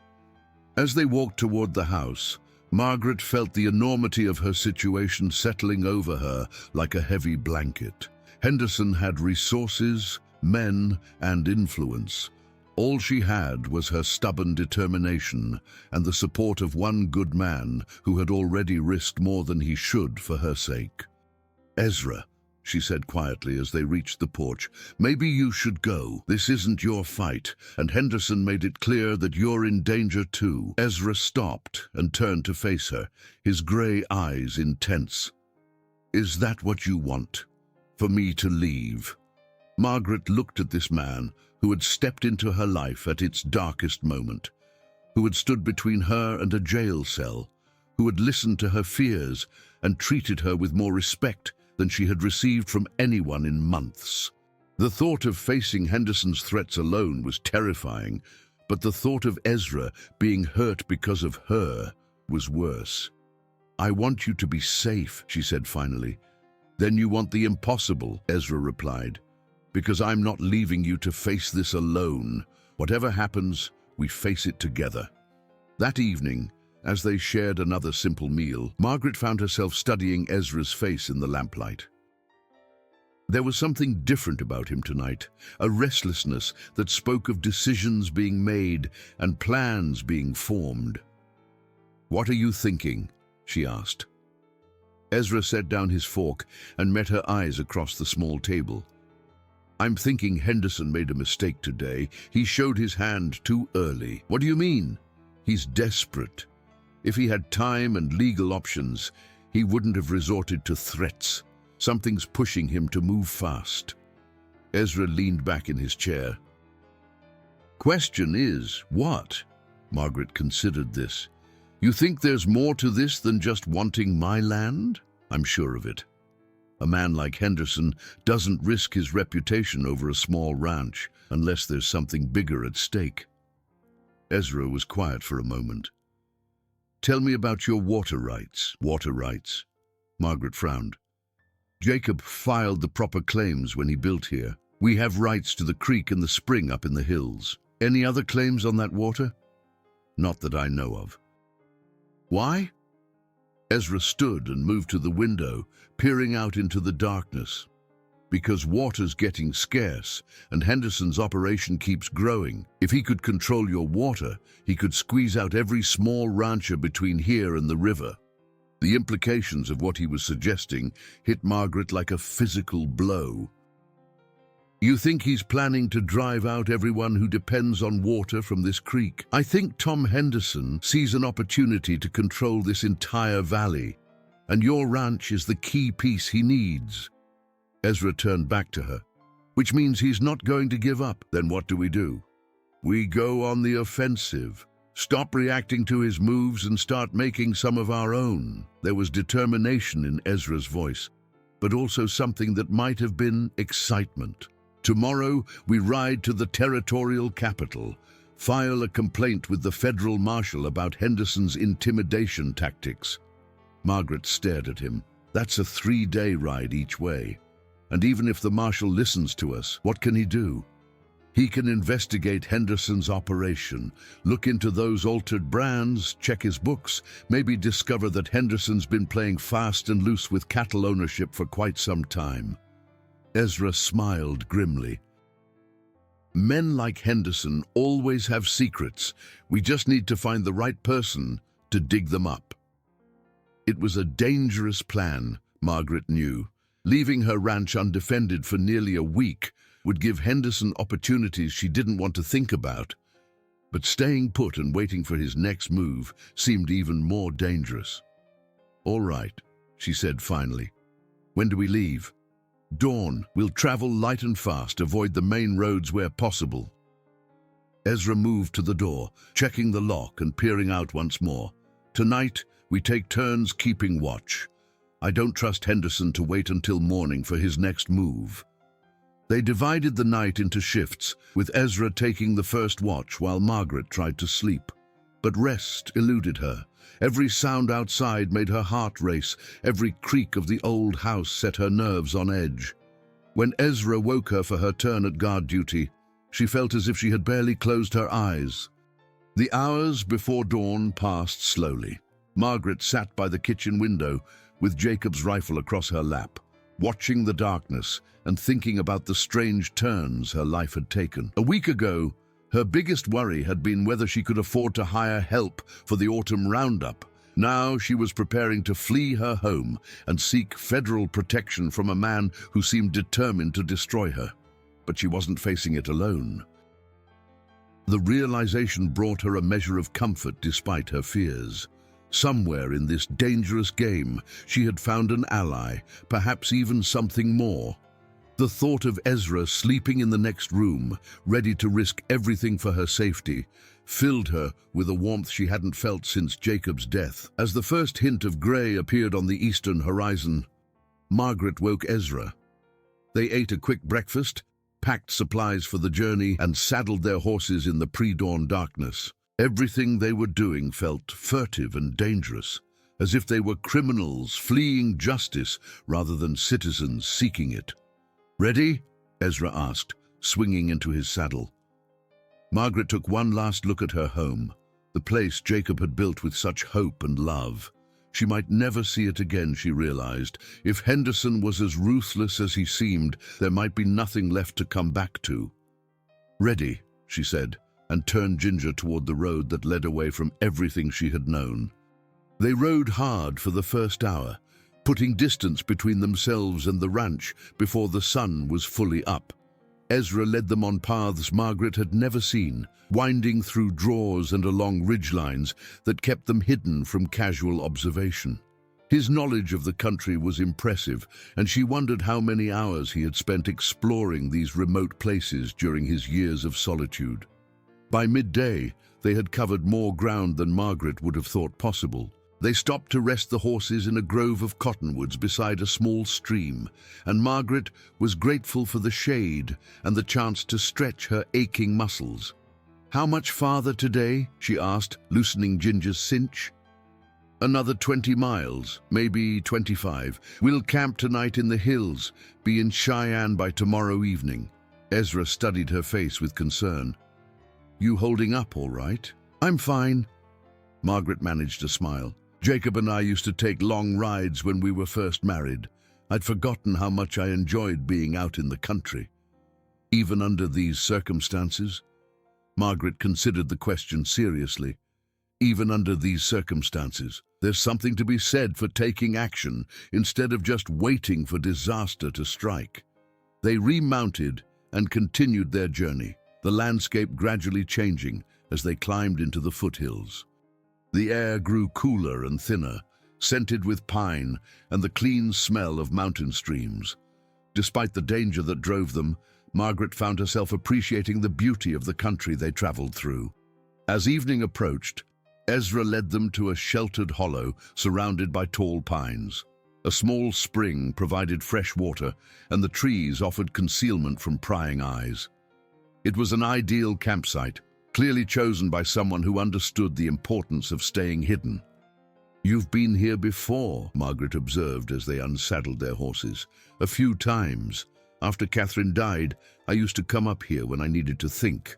As they walked toward the house, Margaret felt the enormity of her situation settling over her like a heavy blanket. Henderson had resources, men, and influence, All she had was her stubborn determination and the support of one good man who had already risked more than he should for her sake. "Ezra," she said quietly as they reached the porch, "maybe you should go. This isn't your fight, and Henderson made it clear that you're in danger too." Ezra stopped and turned to face her, his grey eyes intense. "Is that what you want? For me to leave?" Margaret looked at this man who had stepped into her life at its darkest moment, who had stood between her and a jail cell, who had listened to her fears and treated her with more respect than she had received from anyone in months. The thought of facing Henderson's threats alone was terrifying, but the thought of Ezra being hurt because of her was worse. "I want you to be safe," she said finally. "Then you want the impossible," Ezra replied. "Because I'm not leaving you to face this alone. Whatever happens, we face it together." That evening, as they shared another simple meal, Margaret found herself studying Ezra's face in the lamplight. There was something different about him tonight, a restlessness that spoke of decisions being made and plans being formed. "What are you thinking?" she asked. Ezra set down his fork and met her eyes across the small table. "I'm thinking Henderson made a mistake today. He showed his hand too early." "What do you mean?" "He's desperate. If he had time and legal options, he wouldn't have resorted to threats. Something's pushing him to move fast." Ezra leaned back in his chair. "Question is, what?" Margaret considered this. "You think there's more to this than just wanting my land?" "I'm sure of it. A man like Henderson doesn't risk his reputation over a small ranch unless there's something bigger at stake." Ezra was quiet for a moment. "Tell me about your water rights." "Water rights?" Margaret frowned. "Jacob filed the proper claims when he built here. We have rights to the creek and the spring up in the hills. Any other claims on that water?" "Not that I know of." "Why?" Ezra stood and moved to the window, peering out into the darkness. "Because water's getting scarce, and Henderson's operation keeps growing. If he could control your water, he could squeeze out every small rancher between here and the river." The implications of what he was suggesting hit Margaret like a physical blow. "You think he's planning to drive out everyone who depends on water from this creek?" "I think Tom Henderson sees an opportunity to control this entire valley, and your ranch is the key piece he needs." Ezra turned back to her. "Which means he's not going to give up. Then what do? We go on the offensive. Stop reacting to his moves and start making some of our own." There was determination in Ezra's voice, but also something that might have been excitement. "Tomorrow, we ride to the territorial capital, file a complaint with the federal marshal about Henderson's intimidation tactics." Margaret stared at him. "That's a 3-day ride each way. And even if the marshal listens to us, what can he do? He can investigate Henderson's operation, look into those altered brands, check his books, maybe discover that Henderson's been playing fast and loose with cattle ownership for quite some time." Ezra smiled grimly. "Men like Henderson always have secrets. We just need to find the right person to dig them up." It was a dangerous plan, Margaret knew. Leaving her ranch undefended for nearly a week would give Henderson opportunities she didn't want to think about. But staying put and waiting for his next move seemed even more dangerous. "All right," she said finally. "When do we leave?" "Dawn. We'll travel light and fast, avoid the main roads where possible." Ezra moved to the door, checking the lock and peering out once more. "Tonight, we take turns keeping watch. I don't trust Henderson to wait until morning for his next move." They divided the night into shifts, with Ezra taking the first watch while Margaret tried to sleep. But rest eluded her. Every sound outside made her heart race. Every creak of the old house set her nerves on edge. When Ezra woke her for her turn at guard duty, she felt as if she had barely closed her eyes. The hours before dawn passed slowly. Margaret sat by the kitchen window with Jacob's rifle across her lap, watching the darkness and thinking about the strange turns her life had taken. A week ago, Her biggest worry had been whether she could afford to hire help for the autumn roundup. Now she was preparing to flee her home and seek federal protection from a man who seemed determined to destroy her. But she wasn't facing it alone. The realization brought her a measure of comfort despite her fears. Somewhere in this dangerous game, she had found an ally, perhaps even something more. The thought of Ezra sleeping in the next room, ready to risk everything for her safety, filled her with a warmth she hadn't felt since Jacob's death. As the first hint of grey appeared on the eastern horizon, Margaret woke Ezra. They ate a quick breakfast, packed supplies for the journey, and saddled their horses in the pre-dawn darkness. Everything they were doing felt furtive and dangerous, as if they were criminals fleeing justice rather than citizens seeking it. "Ready?" Ezra asked, swinging into his saddle. Margaret took one last look at her home, the place Jacob had built with such hope and love. She might never see it again, she realized. If Henderson was as ruthless as he seemed, there might be nothing left to come back to. "Ready," she said, and turned Ginger toward the road that led away from everything she had known. They rode hard for the first hour, putting distance between themselves and the ranch before the sun was fully up. Ezra led them on paths Margaret had never seen, winding through draws and along ridgelines that kept them hidden from casual observation. His knowledge of the country was impressive, and she wondered how many hours he had spent exploring these remote places during his years of solitude. By midday, they had covered more ground than Margaret would have thought possible. They stopped to rest the horses in a grove of cottonwoods beside a small stream, and Margaret was grateful for the shade and the chance to stretch her aching muscles. "How much farther today?" she asked, loosening Ginger's cinch. "Another 20 miles, maybe 25. We'll camp tonight in the hills, be in Cheyenne by tomorrow evening." Ezra studied her face with concern. "You holding up all right?" "I'm fine." Margaret managed a smile. "Jacob and I used to take long rides when we were first married. I'd forgotten how much I enjoyed being out in the country." "Even under these circumstances?" Margaret considered the question seriously. "Even under these circumstances, there's something to be said for taking action instead of just waiting for disaster to strike." They remounted and continued their journey, the landscape gradually changing as they climbed into the foothills. The air grew cooler and thinner, scented with pine and the clean smell of mountain streams. Despite the danger that drove them, Margaret found herself appreciating the beauty of the country they traveled through. As evening approached, Ezra led them to a sheltered hollow surrounded by tall pines. A small spring provided fresh water, and the trees offered concealment from prying eyes. It was an ideal campsite, clearly chosen by someone who understood the importance of staying hidden. "You've been here before," Margaret observed as they unsaddled their horses. "A few times. After Catherine died, I used to come up here when I needed to think."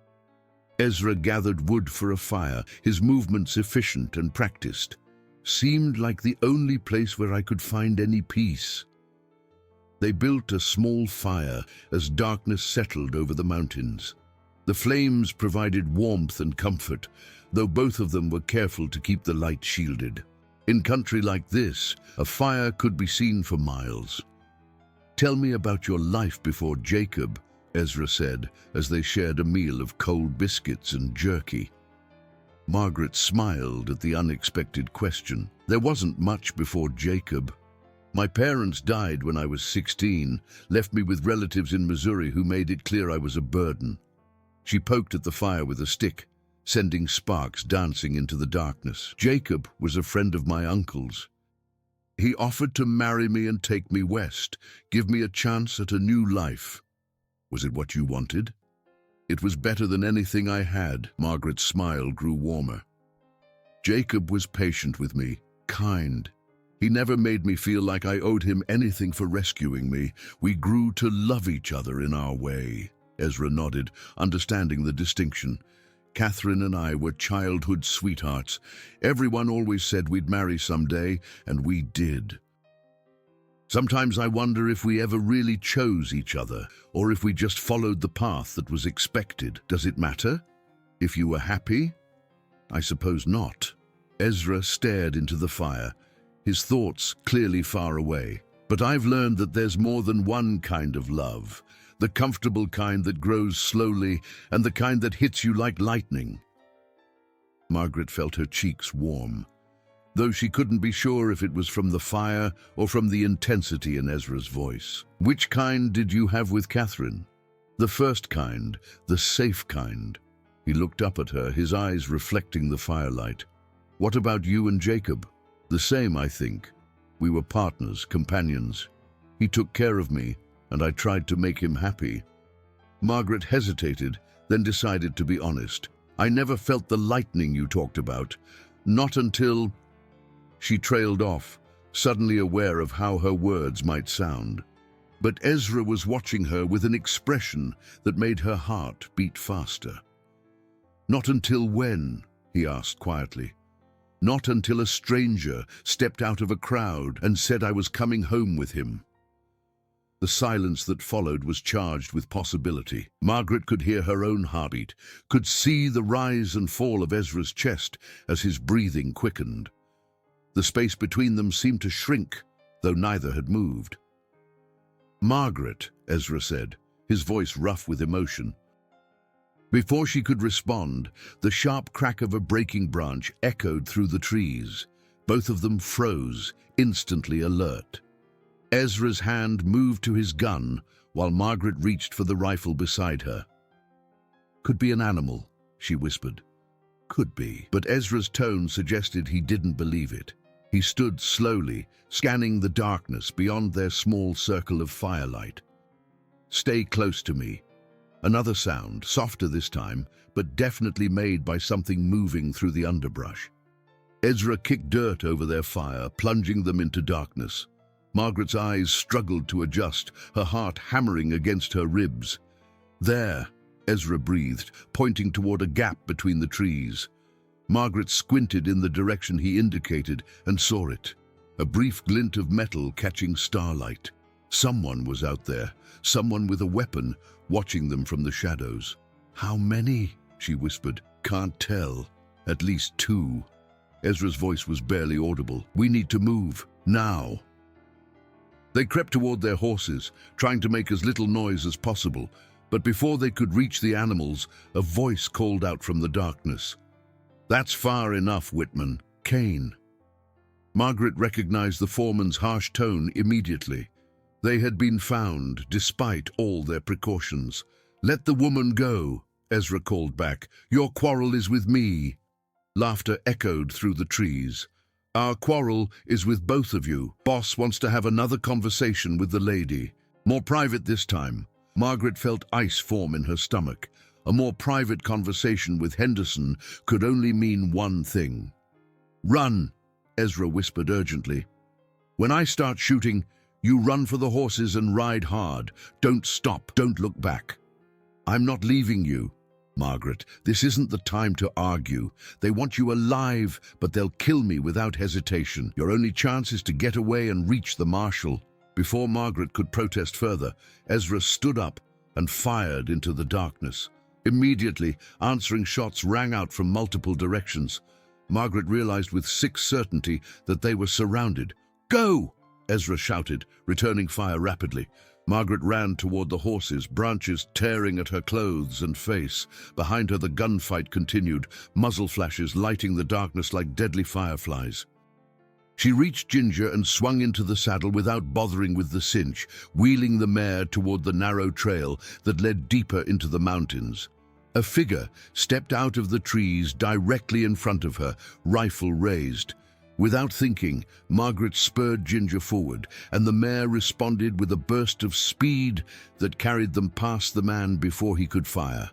Ezra gathered wood for a fire, his movements efficient and practiced. "Seemed like the only place where I could find any peace." They built a small fire as darkness settled over the mountains. The flames provided warmth and comfort, though both of them were careful to keep the light shielded. In country like this, a fire could be seen for miles. "Tell me about your life before Jacob," Ezra said, as they shared a meal of cold biscuits and jerky. Margaret smiled at the unexpected question. "There wasn't much before Jacob. My parents died when I was 16, left me with relatives in Missouri who made it clear I was a burden." She poked at the fire with a stick, sending sparks dancing into the darkness. "Jacob was a friend of my uncle's. He offered to marry me and take me west, give me a chance at a new life. Was it what you wanted?" "It was better than anything I had." Margaret's smile grew warmer. "Jacob was patient with me, kind. He never made me feel like I owed him anything for rescuing me. We grew to love each other in our way." Ezra nodded, understanding the distinction. "Catherine and I were childhood sweethearts. Everyone always said we'd marry someday, and we did. Sometimes I wonder if we ever really chose each other, or if we just followed the path that was expected. Does it matter?" If you were happy? I suppose not. Ezra stared into the fire, his thoughts clearly far away. But I've learned that there's more than one kind of love. The comfortable kind that grows slowly and the kind that hits you like lightning. Margaret felt her cheeks warm, though she couldn't be sure if it was from the fire or from the intensity in Ezra's voice. Which kind did you have with Catherine? The first kind, the safe kind. He looked up at her, his eyes reflecting the firelight. What about you and Jacob? The same, I think. We were partners, companions. He took care of me, and I tried to make him happy. Margaret hesitated, then decided to be honest. I never felt the lightning you talked about. Not until... She trailed off, suddenly aware of how her words might sound. But Ezra was watching her with an expression that made her heart beat faster. Not until when? He asked quietly. Not until a stranger stepped out of a crowd and said I was coming home with him. The silence that followed was charged with possibility. Margaret could hear her own heartbeat, could see the rise and fall of Ezra's chest as his breathing quickened. The space between them seemed to shrink, though neither had moved. Margaret, Ezra said, his voice rough with emotion. Before she could respond, the sharp crack of a breaking branch echoed through the trees. Both of them froze, instantly alert. Ezra's hand moved to his gun, while Margaret reached for the rifle beside her. Could be an animal, she whispered. Could be. But Ezra's tone suggested he didn't believe it. He stood slowly, scanning the darkness beyond their small circle of firelight. Stay close to me. Another sound, softer this time, but definitely made by something moving through the underbrush. Ezra kicked dirt over their fire, plunging them into darkness. Margaret's eyes struggled to adjust, her heart hammering against her ribs. There, Ezra breathed, pointing toward a gap between the trees. Margaret squinted in the direction he indicated and saw it, a brief glint of metal catching starlight. Someone was out there, someone with a weapon, watching them from the shadows. How many? She whispered. Can't tell. At least two. Ezra's voice was barely audible. We need to move, now. They crept toward their horses, trying to make as little noise as possible, but before they could reach the animals, a voice called out from the darkness. That's far enough, Whitman. Kane. Margaret recognized the foreman's harsh tone immediately. They had been found, despite all their precautions. Let the woman go, Ezra called back. Your quarrel is with me. Laughter echoed through the trees. Our quarrel is with both of you. Boss wants to have another conversation with the lady. More private this time. Margaret felt ice form in her stomach. A more private conversation with Henderson could only mean one thing. Run, Ezra whispered urgently. When I start shooting, you run for the horses and ride hard. Don't stop. Don't look back. I'm not leaving you. Margaret, this isn't the time to argue. They want you alive, but they'll kill me without hesitation. Your only chance is to get away and reach the marshal. Before Margaret could protest further, Ezra stood up and fired into the darkness. Immediately, answering shots rang out from multiple directions. Margaret realized with sick certainty that they were surrounded. Go! Ezra shouted, returning fire rapidly. Margaret ran toward the horses, branches tearing at her clothes and face. Behind her the gunfight continued, muzzle flashes lighting the darkness like deadly fireflies. She reached Ginger and swung into the saddle without bothering with the cinch, wheeling the mare toward the narrow trail that led deeper into the mountains. A figure stepped out of the trees directly in front of her, rifle raised. Without thinking, Margaret spurred Ginger forward, and the mare responded with a burst of speed that carried them past the man before he could fire.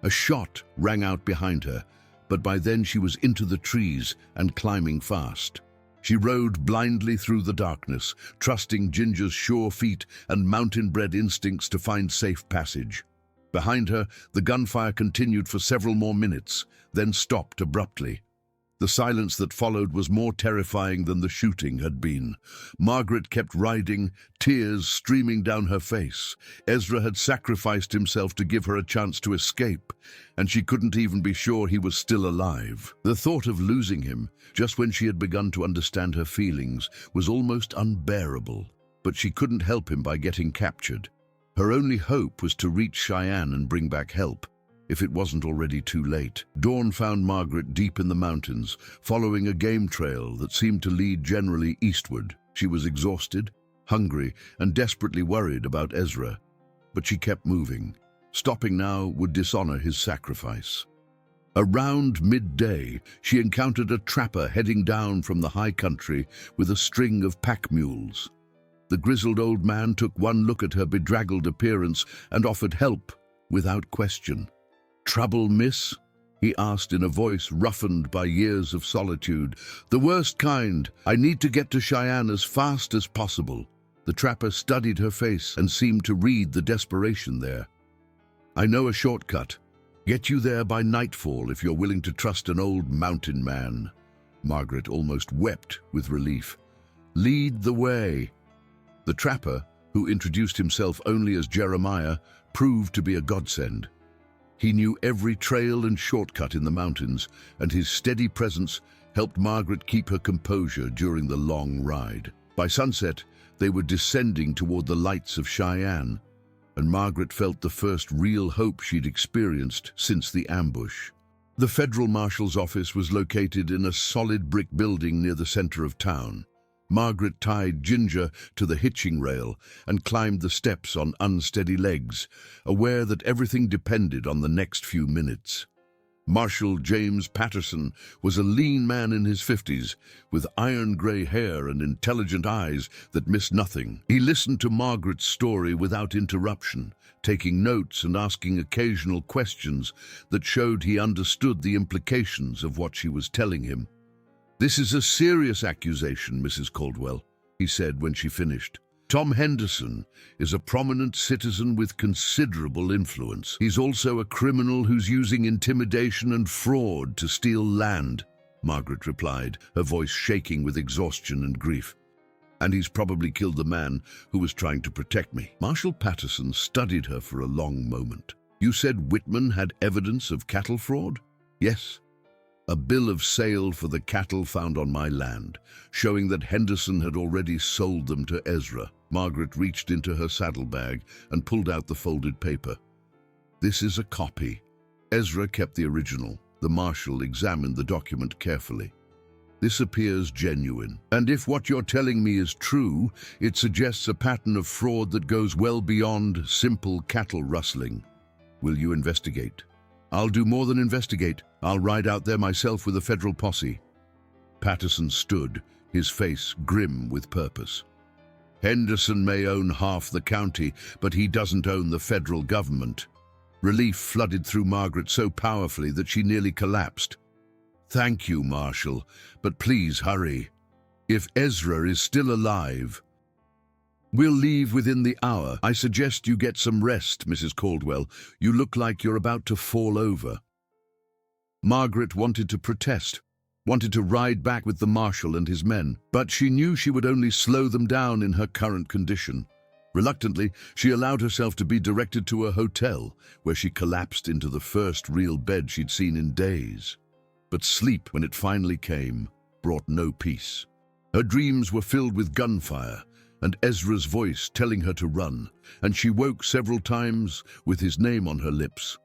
A shot rang out behind her, but by then she was into the trees and climbing fast. She rode blindly through the darkness, trusting Ginger's sure feet and mountain-bred instincts to find safe passage. Behind her, the gunfire continued for several more minutes, then stopped abruptly. The silence that followed was more terrifying than the shooting had been. Margaret kept riding, tears streaming down her face. Ezra had sacrificed himself to give her a chance to escape, and she couldn't even be sure he was still alive. The thought of losing him, just when she had begun to understand her feelings, was almost unbearable. But she couldn't help him by getting captured. Her only hope was to reach Cheyenne and bring back help, if it wasn't already too late. Dawn found Margaret deep in the mountains, following a game trail that seemed to lead generally eastward. She was exhausted, hungry, and desperately worried about Ezra. But she kept moving. Stopping now would dishonor his sacrifice. Around midday, she encountered a trapper heading down from the high country with a string of pack mules. The grizzled old man took one look at her bedraggled appearance and offered help without question. "Trouble, miss?" he asked in a voice roughened by years of solitude. "The worst kind. I need to get to Cheyenne as fast as possible." The trapper studied her face and seemed to read the desperation there. "I know a shortcut. Get you there by nightfall if you're willing to trust an old mountain man." Margaret almost wept with relief. "Lead the way." The trapper, who introduced himself only as Jeremiah, proved to be a godsend. He knew every trail and shortcut in the mountains, and his steady presence helped Margaret keep her composure during the long ride. By sunset, they were descending toward the lights of Cheyenne, and Margaret felt the first real hope she'd experienced since the ambush. The federal marshal's office was located in a solid brick building near the center of town. Margaret tied Ginger to the hitching rail and climbed the steps on unsteady legs, aware that everything depended on the next few minutes. Marshal James Patterson was a lean man in his 50s, with iron-gray hair and intelligent eyes that missed nothing. He listened to Margaret's story without interruption, taking notes and asking occasional questions that showed he understood the implications of what she was telling him. "This is a serious accusation, Mrs. Caldwell," he said when she finished. "Tom Henderson is a prominent citizen with considerable influence. He's also a criminal who's using intimidation and fraud to steal land," Margaret replied, her voice shaking with exhaustion and grief. "And he's probably killed the man who was trying to protect me." Marshal Patterson studied her for a long moment. "You said Whitman had evidence of cattle fraud?" "Yes. A bill of sale for the cattle found on my land, showing that Henderson had already sold them to Ezra." Margaret reached into her saddlebag and pulled out the folded paper. "This is a copy. Ezra kept the original." The marshal examined the document carefully. "This appears genuine, and if what you're telling me is true, it suggests a pattern of fraud that goes well beyond simple cattle rustling. Will you investigate?" "I'll do more than investigate. I'll ride out there myself with a federal posse." Patterson stood, his face grim with purpose. "Henderson may own half the county, but he doesn't own the federal government." Relief flooded through Margaret so powerfully that she nearly collapsed. "Thank you, Marshal, but please hurry. If Ezra is still alive..." "We'll leave within the hour. I suggest you get some rest, Mrs. Caldwell. You look like you're about to fall over." Margaret wanted to protest, wanted to ride back with the marshal and his men, but she knew she would only slow them down in her current condition. Reluctantly, she allowed herself to be directed to a hotel, where she collapsed into the first real bed she'd seen in days. But sleep, when it finally came, brought no peace. Her dreams were filled with gunfire, and Ezra's voice telling her to run, and she woke several times with his name on her lips.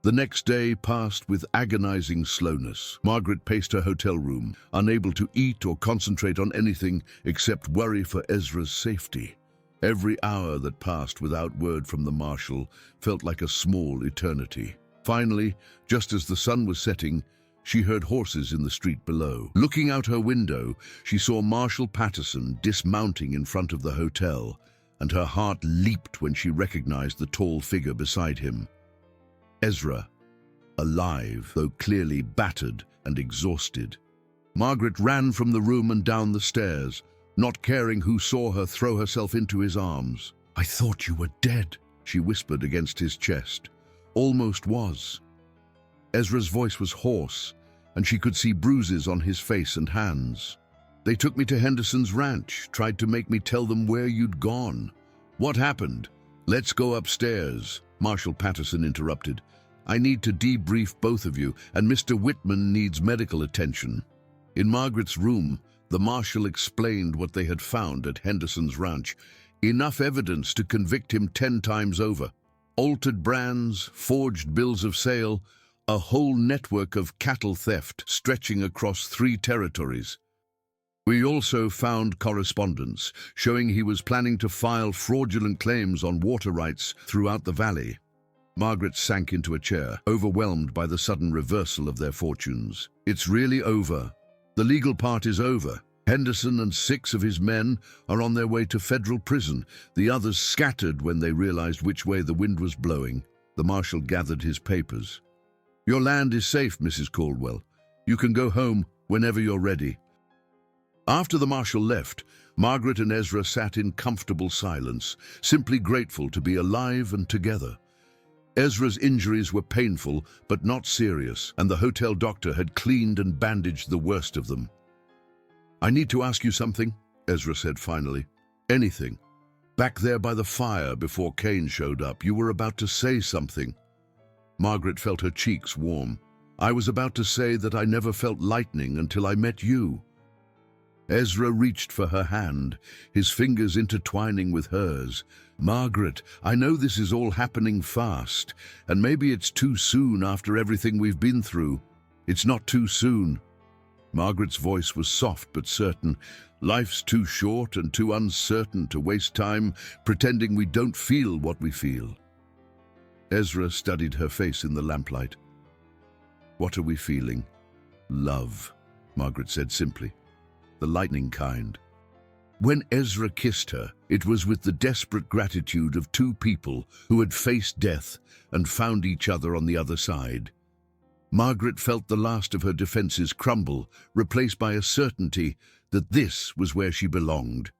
The next day passed with agonizing slowness. Margaret paced her hotel room, unable to eat or concentrate on anything except worry for Ezra's safety. Every hour that passed without word from the marshal felt like a small eternity. Finally, just as the sun was setting, she heard horses in the street below. Looking out her window, she saw Marshal Patterson dismounting in front of the hotel, and her heart leaped when she recognized the tall figure beside him. Ezra, alive, though clearly battered and exhausted. Margaret ran from the room and down the stairs, not caring who saw her throw herself into his arms. "I thought you were dead," she whispered against his chest. Almost was. Ezra's voice was hoarse, and she could see bruises on his face and hands. They took me to Henderson's ranch, tried to make me tell them where you'd gone. What happened? Let's go upstairs, Marshal Patterson interrupted. I need to debrief both of you, and Mr. Whitman needs medical attention. In Margaret's room, the marshal explained what they had found at Henderson's ranch. Enough evidence to convict him 10 times over. Altered brands, forged bills of sale, a whole network of cattle theft stretching across 3 territories. We also found correspondence showing he was planning to file fraudulent claims on water rights throughout the valley. Margaret sank into a chair, overwhelmed by the sudden reversal of their fortunes. It's really over. The legal part is over. Henderson and 6 of his men are on their way to federal prison. The others scattered when they realized which way the wind was blowing. The marshal gathered his papers. Your land is safe, Mrs. Caldwell. You can go home whenever you're ready. After the marshal left, Margaret and Ezra sat in comfortable silence, simply grateful to be alive and together. Ezra's injuries were painful but not serious, and the hotel doctor had cleaned and bandaged the worst of them. I need to ask you something, Ezra said finally. Anything. Back there by the fire before Kane showed up, you were about to say something. Margaret felt her cheeks warm. I was about to say that I never felt lightning until I met you. Ezra reached for her hand, his fingers intertwining with hers. Margaret, I know this is all happening fast, and maybe it's too soon after everything we've been through. It's not too soon. Margaret's voice was soft but certain. Life's too short and too uncertain to waste time pretending we don't feel what we feel. Ezra studied her face in the lamplight. What are we feeling? Love, Margaret said simply. The lightning kind. When Ezra kissed her, it was with the desperate gratitude of 2 people who had faced death and found each other on the other side. Margaret felt the last of her defenses crumble, replaced by a certainty that this was where she belonged.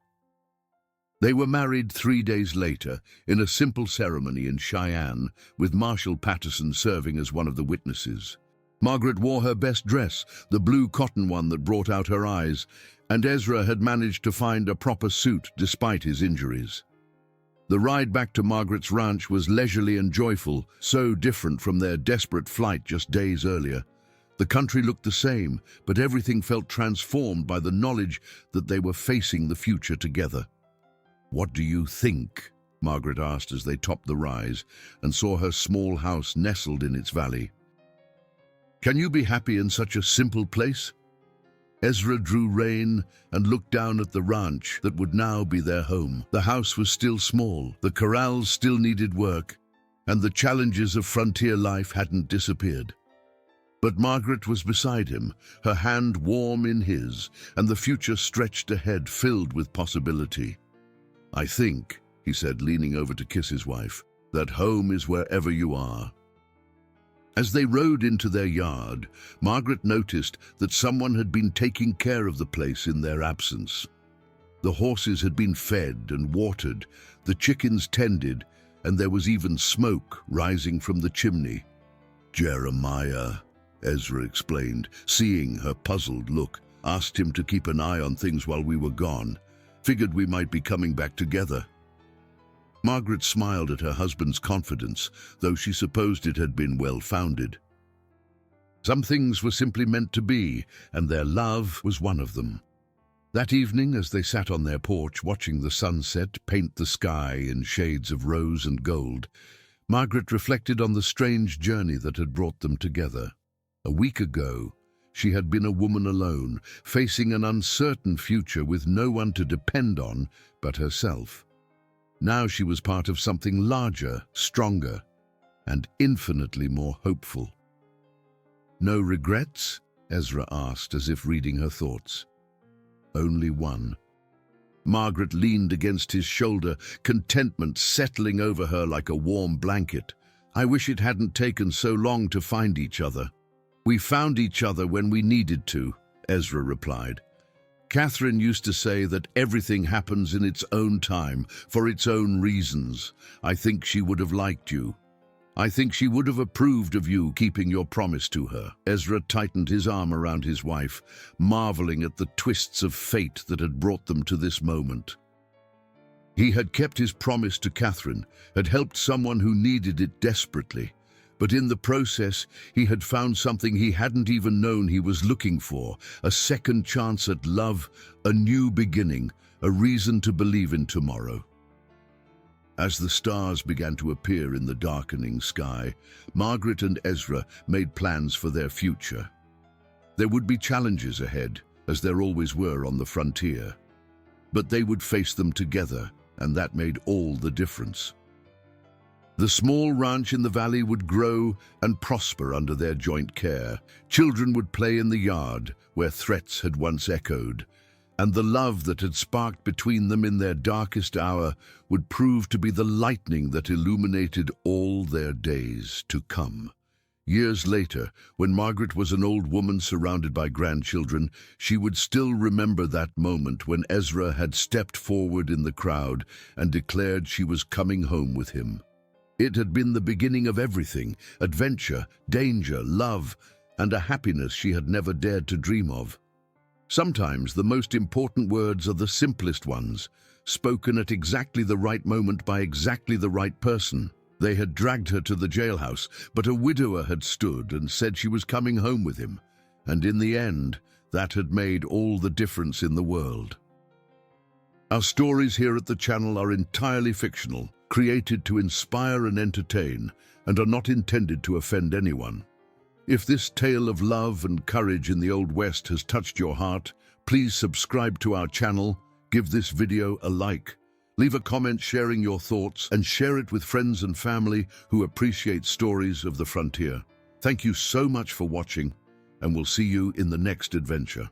They were married 3 days later in a simple ceremony in Cheyenne, with Marshal Patterson serving as one of the witnesses. Margaret wore her best dress, the blue cotton one that brought out her eyes, and Ezra had managed to find a proper suit despite his injuries. The ride back to Margaret's ranch was leisurely and joyful, so different from their desperate flight just days earlier. The country looked the same, but everything felt transformed by the knowledge that they were facing the future together. What do you think? Margaret asked as they topped the rise and saw her small house nestled in its valley. Can you be happy in such a simple place? Ezra drew rein and looked down at the ranch that would now be their home. The house was still small, the corrals still needed work, and the challenges of frontier life hadn't disappeared. But Margaret was beside him, her hand warm in his, and the future stretched ahead filled with possibility. I think, he said, leaning over to kiss his wife, that home is wherever you are. As they rode into their yard, Margaret noticed that someone had been taking care of the place in their absence. The horses had been fed and watered, the chickens tended, and there was even smoke rising from the chimney. Jeremiah, Ezra explained, seeing her puzzled look, asked him to keep an eye on things while we were gone. Figured we might be coming back together. Margaret smiled at her husband's confidence, though she supposed it had been well-founded. Some things were simply meant to be, and their love was one of them. That evening, as they sat on their porch watching the sunset paint the sky in shades of rose and gold, Margaret reflected on the strange journey that had brought them together. A week ago, she had been a woman alone, facing an uncertain future with no one to depend on but herself. Now she was part of something larger, stronger, and infinitely more hopeful. No regrets? Ezra asked, as if reading her thoughts. Only one. Margaret leaned against his shoulder, contentment settling over her like a warm blanket. I wish it hadn't taken so long to find each other. We found each other when we needed to, Ezra replied. Catherine used to say that everything happens in its own time, for its own reasons. I think she would have liked you. I think she would have approved of you keeping your promise to her." Ezra tightened his arm around his wife, marveling at the twists of fate that had brought them to this moment. He had kept his promise to Catherine, had helped someone who needed it desperately, but in the process he had found something he hadn't even known he was looking for: a second chance at love, a new beginning, a reason to believe in tomorrow. As the stars began to appear in the darkening sky, Margaret and Ezra made plans for their future. There would be challenges ahead, as there always were on the frontier. But they would face them together, and that made all the difference. The small ranch in the valley would grow and prosper under their joint care. Children would play in the yard, where threats had once echoed, and the love that had sparked between them in their darkest hour would prove to be the lightning that illuminated all their days to come. Years later, when Margaret was an old woman surrounded by grandchildren, she would still remember that moment when Ezra had stepped forward in the crowd and declared she was coming home with him. It had been the beginning of everything: adventure, danger, love, and a happiness she had never dared to dream of. Sometimes the most important words are the simplest ones, spoken at exactly the right moment by exactly the right person. They had dragged her to the jailhouse, but a widower had stood and said she was coming home with him, and in the end, that had made all the difference in the world. Our stories here at the channel are entirely fictional, created to inspire and entertain, and are not intended to offend anyone. If this tale of love and courage in the Old West has touched your heart, please subscribe to our channel, give this video a like, leave a comment sharing your thoughts, and share it with friends and family who appreciate stories of the frontier. Thank you so much for watching, and we'll see you in the next adventure.